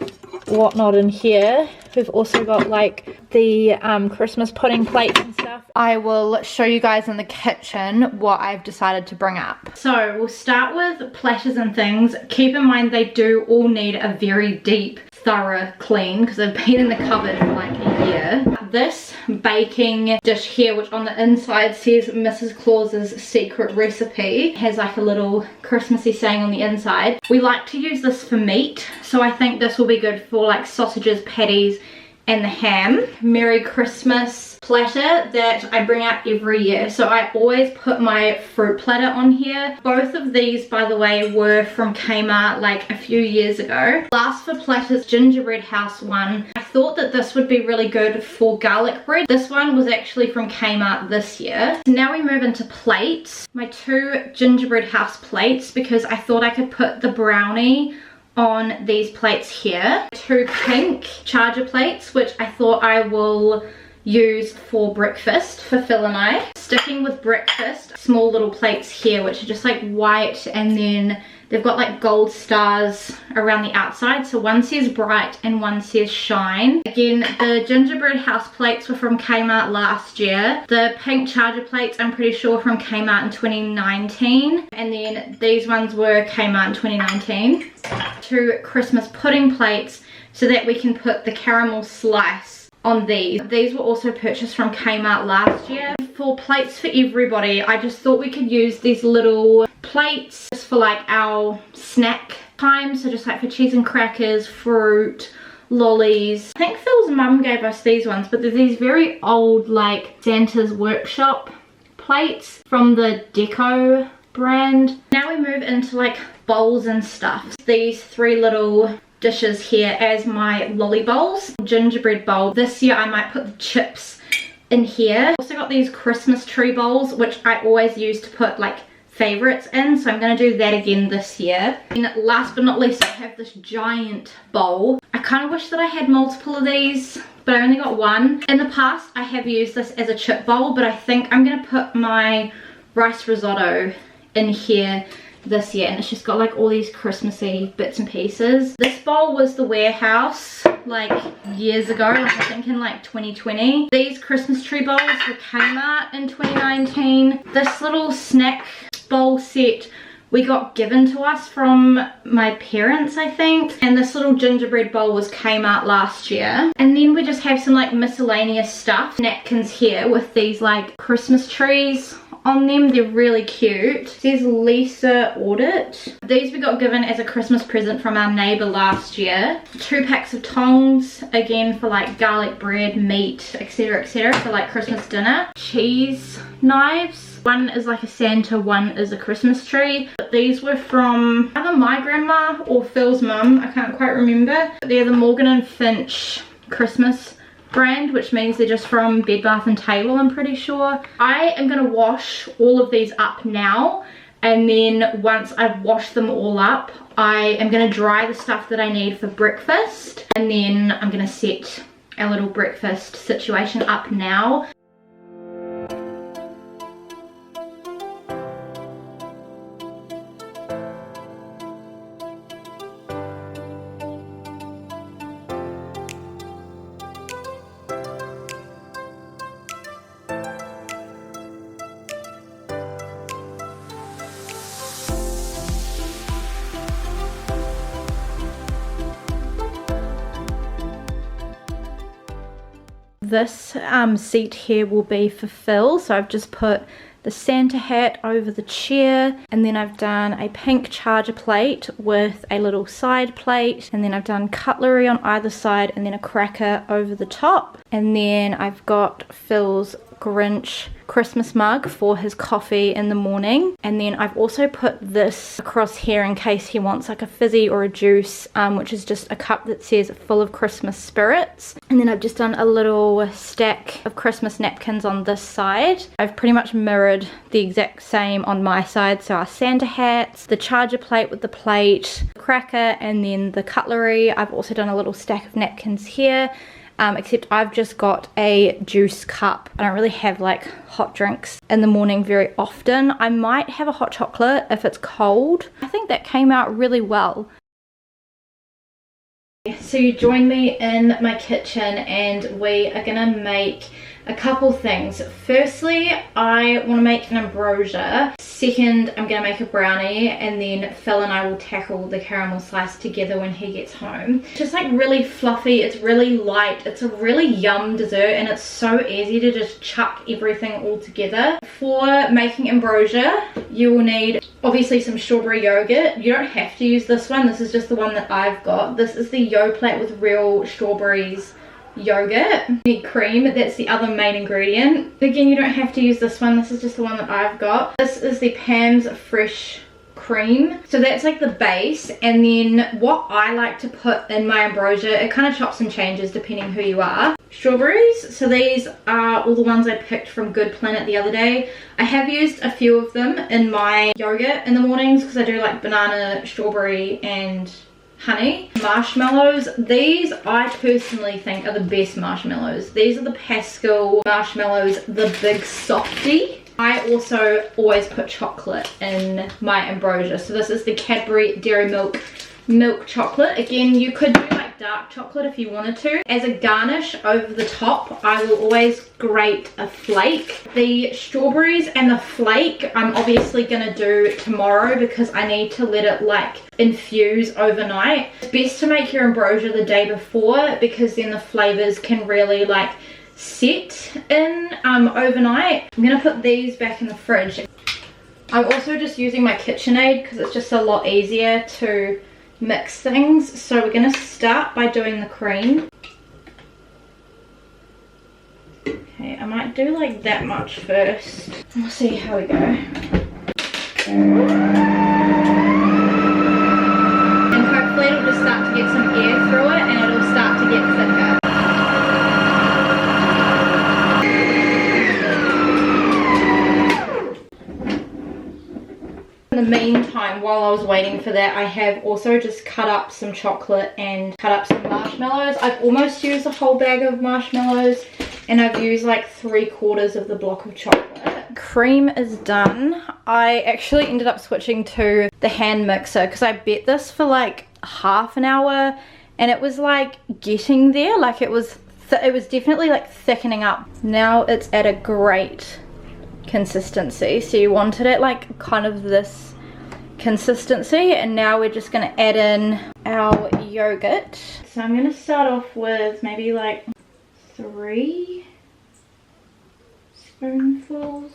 Speaker 1: whatnot in here. We've also got like the Christmas pudding plates and stuff. I will show you guys in the kitchen what I've decided to bring up. So we'll start with platters and things. Keep in mind they do all need a very deep, thorough clean because they've been in the cupboard for like a year. This baking dish here, which on the inside says Mrs. Claus's secret recipe, has like a little Christmassy saying on the inside. We like to use this for meat, so I think this will be good for like sausages, patties and the ham. Merry Christmas platter that I bring out every year. So I always put my fruit platter on here. Both of these, by the way, were from Kmart like a few years ago. Last for platters, gingerbread house one. I thought that this would be really good for garlic bread. This one was actually from Kmart this year. So now we move into plates. My two gingerbread house plates, because I thought I could put the brownie on these plates here. Two pink charger plates, which I thought I will use for breakfast for Phil and I. Sticking with breakfast, small little plates here, which are just like white, and then they've got like gold stars around the outside. So one says bright and one says shine. Again, the gingerbread house plates were from Kmart last year. The pink charger plates I'm pretty sure from Kmart in 2019. And then these ones were Kmart in 2019. Two Christmas pudding plates so that we can put the caramel slice on these. These were also purchased from Kmart last year. For plates for everybody, I just thought we could use these little plates just for like our snack time. So just like for cheese and crackers, fruit, lollies. I think Phil's mum gave us these ones, but they're these very old like Santa's Workshop plates from the Deco brand. Now we move into like bowls and stuff. These three little dishes here as my lolly bowls. Gingerbread bowl. This year I might put the chips in here. Also got these Christmas tree bowls, which I always use to put like favorites in, so I'm going to do that again this year. And last but not least, I have this giant bowl. I kind of wish that I had multiple of these, but I only got one. In the past I have used this as a chip bowl, but I think I'm going to put my rice risotto in here this year, and it's just got like all these Christmassy bits and pieces. This bowl was the Warehouse like years ago, like I think in like 2020. These Christmas tree bowls were Kmart in 2019. This little snack bowl set we got given to us from my parents, I think. And this little gingerbread bowl was Kmart last year. And then we just have some like miscellaneous stuff. Napkins here with these like Christmas trees on them. They're really cute. It says Lisa Audit. These we got given as a Christmas present from our neighbour last year. 2 packs of tongs, again for like garlic bread, meat, etc, etc, for like Christmas dinner. Cheese knives. One is like a Santa, one is a Christmas tree. But these were from either my grandma or Phil's mum, I can't quite remember. But they're the Morgan & Finch Christmas brand, which means they're just from Bed Bath & Table, I'm pretty sure. I am going to wash all of these up now, and then once I've washed them all up, I am going to dry the stuff that I need for breakfast, and then I'm going to set our little breakfast situation up now. This seat here will be for Phil, so I've just put the Santa hat over the chair, and then I've done a pink charger plate with a little side plate, and then I've done cutlery on either side and then a cracker over the top, and then I've got Phil's Grinch Christmas mug for his coffee in the morning, and then I've also put this across here in case he wants like a fizzy or a juice, which is just a cup that says full of Christmas spirits. And then I've just done a little stack of Christmas napkins on this side. I've pretty much mirrored the exact same on my side, so our Santa hats, the charger plate with the plate, cracker, and then the cutlery. I've also done a little stack of napkins here. Except I've just got a juice cup. I don't really have like hot drinks in the morning very often. I might have a hot chocolate if it's cold. I think that came out really well. So you join me in my kitchen and we are gonna make a couple things. Firstly, I want to make an ambrosia. Second, I'm going to make a brownie, and then Phil and I will tackle the caramel slice together when he gets home. It's just like really fluffy, it's really light, it's a really yum dessert, and it's so easy to just chuck everything all together. For making ambrosia, you will need obviously some strawberry yogurt. You don't have to use this one, this is just the one that I've got. This is the Yoplait with real strawberries yogurt. You need cream, that's the other main ingredient. Again, you don't have to use this one, this is just the one that I've got. This is the Pam's Fresh cream, so that's like the base. And then what I like to put in my ambrosia, it kind of chops and changes depending who you are. Strawberries, so these are all the ones I picked from Good Planet the other day. I have used a few of them in my yogurt in the mornings because I do like banana, strawberry and honey. Marshmallows, these I personally think are the best marshmallows. These are the Pascal marshmallows, the big softy. I also always put chocolate in my ambrosia, so this is the Cadbury Dairy Milk chocolate. Again, you could do like dark chocolate if you wanted to. As a garnish over the top, I will always grate a flake. The strawberries and the flake I'm obviously gonna do tomorrow because I need to let it like infuse overnight. It's best to make your ambrosia the day before because then the flavors can really like set in overnight. I'm gonna put these back in the fridge. I'm also just using my KitchenAid because it's just a lot easier to mix things. So we're going to start by doing the cream. Okay, I might do like that much first. We'll see how we go. And hopefully it'll just start to get some air through it and it'll start to get thicker. In the meantime, while I was waiting for that, I have also just cut up some chocolate and cut up some marshmallows. I've almost used a whole bag of marshmallows and I've used like 3/4 of the block of chocolate. Cream is done. I actually ended up switching to the hand mixer because I bet this for like half an hour and it was like getting there. Like it was definitely like thickening up. Now it's at a great consistency, so you wanted it like kind of this consistency, and now we're just going to add in our yogurt. So I'm going to start off with maybe like 3 spoonfuls.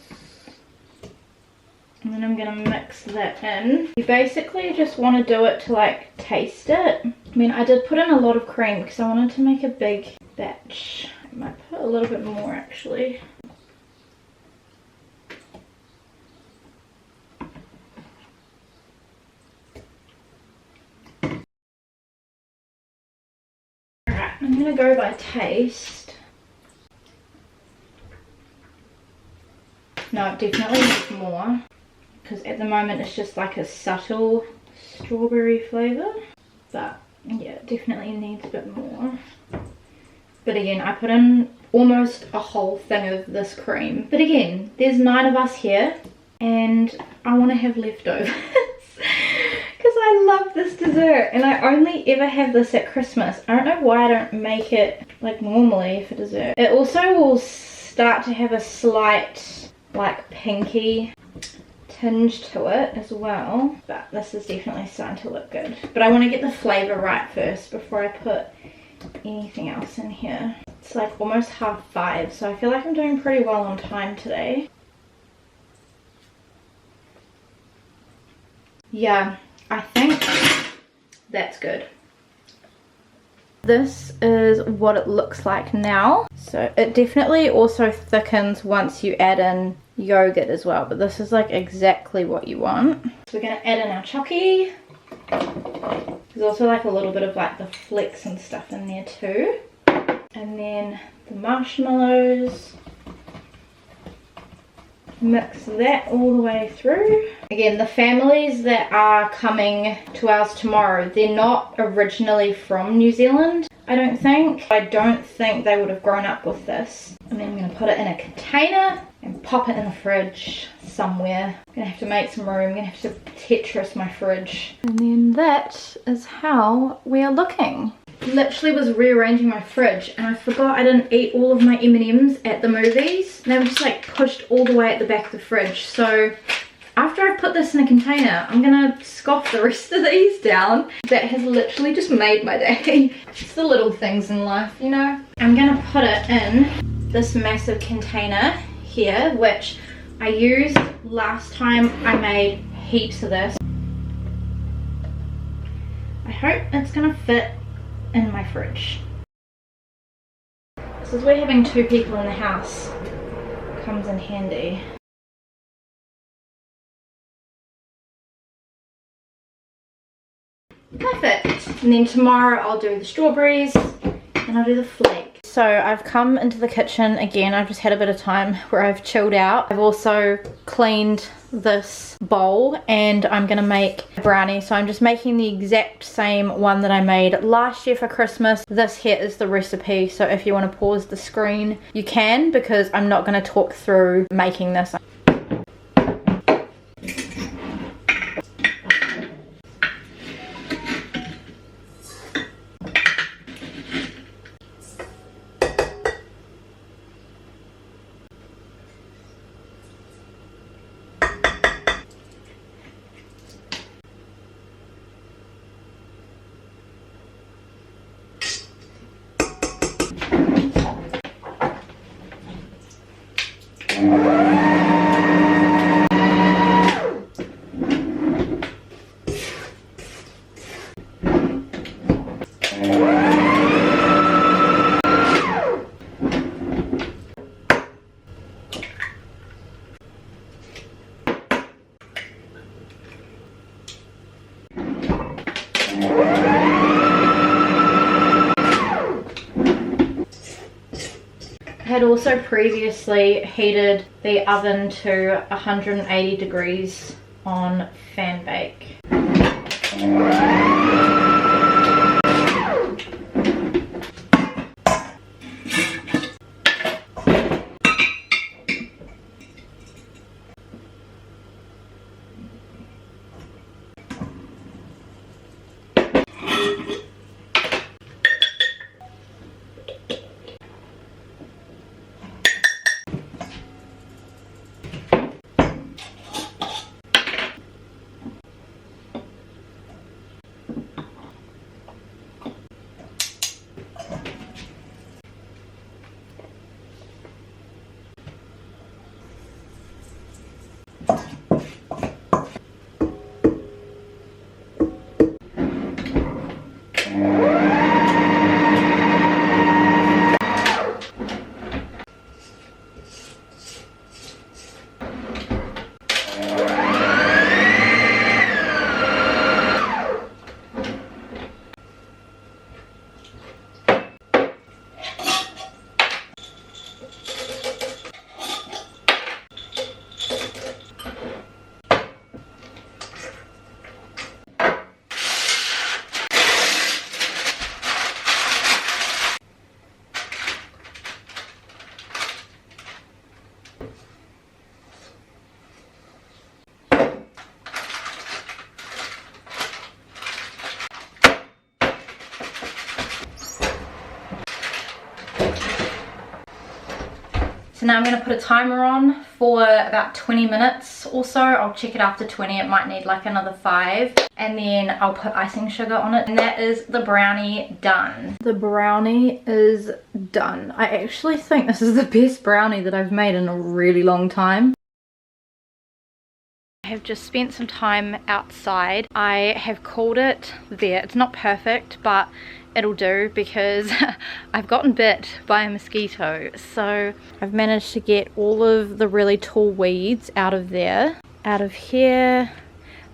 Speaker 1: And then I'm gonna mix that in. You basically just want to do it to like taste it. I mean, I did put in a lot of cream because I wanted to make a big batch. I might put a little bit more actually. Alright, I'm gonna go by taste. No, it definitely needs more, because at the moment it's just like a subtle strawberry flavour, but yeah, it definitely needs a bit more. But again, I put in almost a whole thing of this cream, but again, there's 9 of us here and I want to have leftovers because I love this dessert and I only ever have this at Christmas. I don't know why I don't make it like normally for dessert. It also will start to have a slight like pinky tinge to it as well, but this is definitely starting to look good. But I want to get the flavour right first before I put anything else in here. It's like almost 5:30, so I feel like I'm doing pretty well on time today. Yeah, I think that's good. This is what it looks like now. So it definitely also thickens once you add in yogurt as well, but this is like exactly what you want. So we're gonna add in our chocolate. There's also like a little bit of like the flecks and stuff in there too. And then the marshmallows. Mix that all the way through. Again, the families that are coming to ours tomorrow, they're not originally from New Zealand, I don't think. I don't think they would have grown up with this. And then I'm going to put it in a container and pop it in the fridge somewhere. I'm going to have to make some room. I'm going to have to Tetris my fridge. And then that is how we are looking. Literally was rearranging my fridge and I forgot I didn't eat all of my M&Ms at the movies. They were just like pushed all the way at the back of the fridge. So after I put this in a container, I'm gonna scoff the rest of these down. That has literally just made my day. It's the little things in life, you know. I'm gonna put it in this massive container here, which I used last time I made heaps of this. I hope it's gonna fit in my fridge. So as we're having 2 people in the house, comes in handy. Perfect. And then tomorrow I'll do the strawberries and I'll do the flake. So I've come into the kitchen again. I've just had a bit of time where I've chilled out. I've also cleaned this bowl and I'm gonna make a brownie. So I'm just making the exact same one that I made last year for Christmas. This here is the recipe, so if you want to pause the screen you can, because I'm not going to talk through making this. I had also previously heated the oven to 180 degrees on fan bake. So now I'm going to put a timer on for about 20 minutes or so. I'll check it after 20. It might need like another 5. And then I'll put icing sugar on it. And that is the brownie done. The brownie is done. I actually think this is the best brownie that I've made in a really long time. I have just spent some time outside. I have called it there. It's not perfect, but it'll do because I've gotten bit by a mosquito. So I've managed to get all of the really tall weeds out of there. Out of here.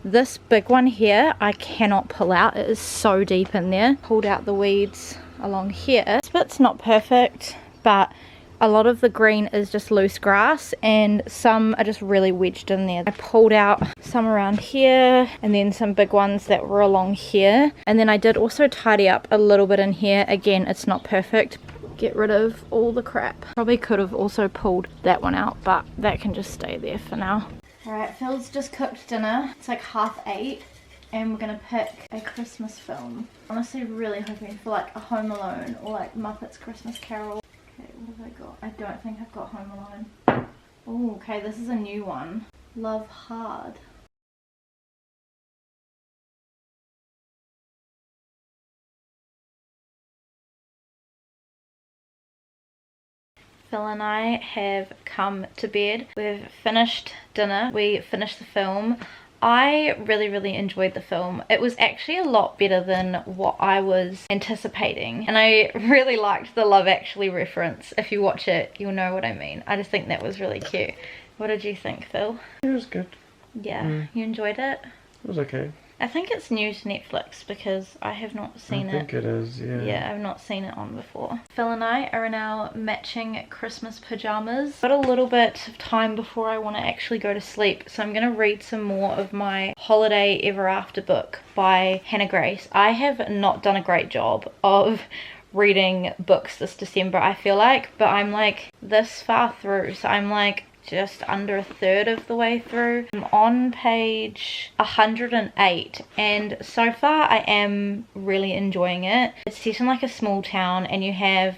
Speaker 1: This big one here I cannot pull out. It is so deep in there. Pulled out the weeds along here. This bit's not perfect, but a lot of the green is just loose grass and some are just really wedged in there. I pulled out some around here and then some big ones that were along here. And then I did also tidy up a little bit in here. Again, it's not perfect. Get rid of all the crap. Probably could have also pulled that one out, but that can just stay there for now. Alright, Phil's just cooked dinner. It's like 8:30 and we're gonna pick a Christmas film. Honestly, really hoping for like a Home Alone or like Muppets Christmas Carol. What have I got? I don't think I've got Home Alone. Oh, okay, this is a new one. Love Hard. Phil and I have come to bed. We've finished dinner. We finished the film. I really enjoyed the film. It was actually a lot better than what I was anticipating, and I really liked the Love Actually reference. If you watch it, you'll know what I mean. I just think that was really cute. What did you think, Phil?
Speaker 3: It was good.
Speaker 1: Yeah, you enjoyed it?
Speaker 3: It was okay.
Speaker 1: I think it's new to Netflix because I have not seen it.
Speaker 3: I think it is, yeah.
Speaker 1: Yeah, I've not seen it on before. Phil and I are in our matching Christmas pajamas. Got a little bit of time before I want to actually go to sleep, so I'm going to read some more of my Holiday Ever After book by Hannah Grace. I have not done a great job of reading books this December, I feel like, but I'm like this far through, so I'm like just under a third of the way through. I'm on page 108 and so far I am really enjoying it. It's set in like a small town and you have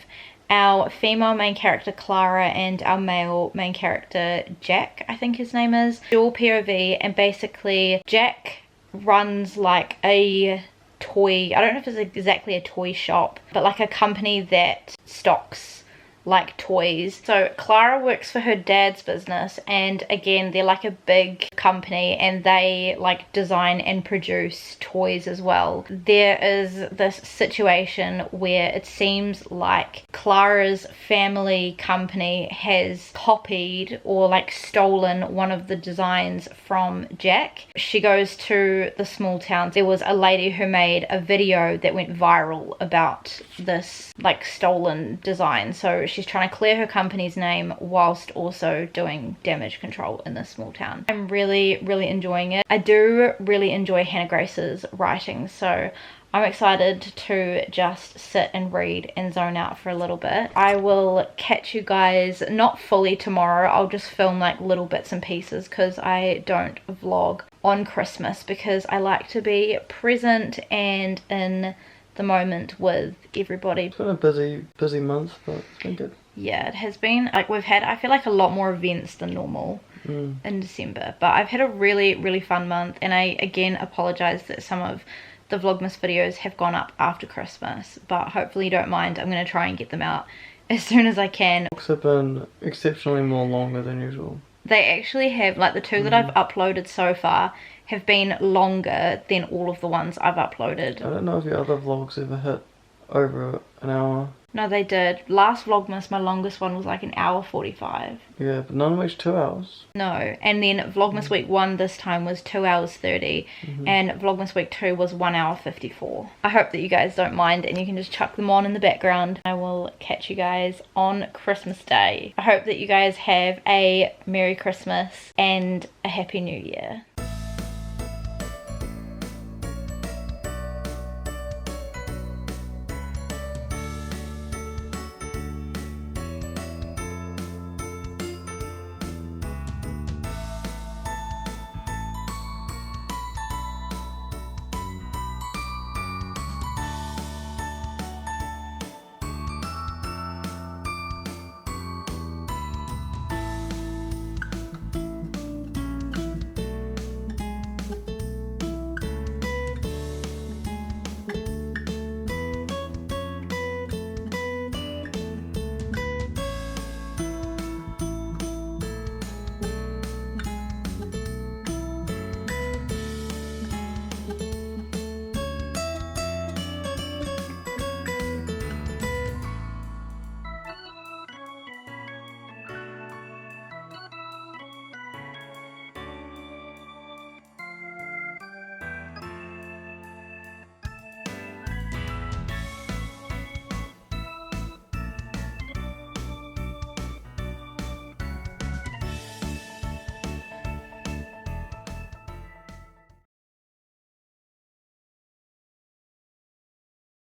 Speaker 1: our female main character Clara and our male main character Jack, I think his name is. Dual POV, and basically Jack runs like a toy, I don't know if it's exactly a toy shop, but like a company that stocks like toys. So Clara works for her dad's business, and again they're like a big company and they like design and produce toys as well. There is this situation where it seems like Clara's family company has copied or like stolen one of the designs from Jack. She goes to the small town. There was a lady who made a video that went viral about this like stolen design, so she's trying to clear her company's name whilst also doing damage control in this small town. I'm really enjoying it. I do really enjoy Hannah Grace's writing, so I'm excited to just sit and read and zone out for a little bit. I will catch you guys not fully tomorrow. I'll just film like little bits and pieces because I don't vlog on Christmas because I like to be present and in the moment with everybody.
Speaker 3: It's been a busy month, but it's been good.
Speaker 1: Yeah, it has been. Like we've had, I feel like, a lot more events than normal in December, but I've had a really fun month, and I again apologise that some of the Vlogmas videos have gone up after Christmas, but hopefully you don't mind. I'm going to try and get them out as soon as I can.
Speaker 3: Vlogs have been exceptionally more longer than usual.
Speaker 1: They actually have, like the two that I've uploaded so far have been longer than all of the ones I've uploaded.
Speaker 3: I don't know if your other vlogs ever hit over an hour.
Speaker 1: No, they did. Last Vlogmas, my longest one was like 1:45.
Speaker 3: Yeah, but none reached 2 hours.
Speaker 1: No, and then Vlogmas week 1 this time was 2:30, and Vlogmas week 2 was 1:54. I hope that you guys don't mind and you can just chuck them on in the background. I will catch you guys on Christmas Day. I hope that you guys have a Merry Christmas and a Happy New Year.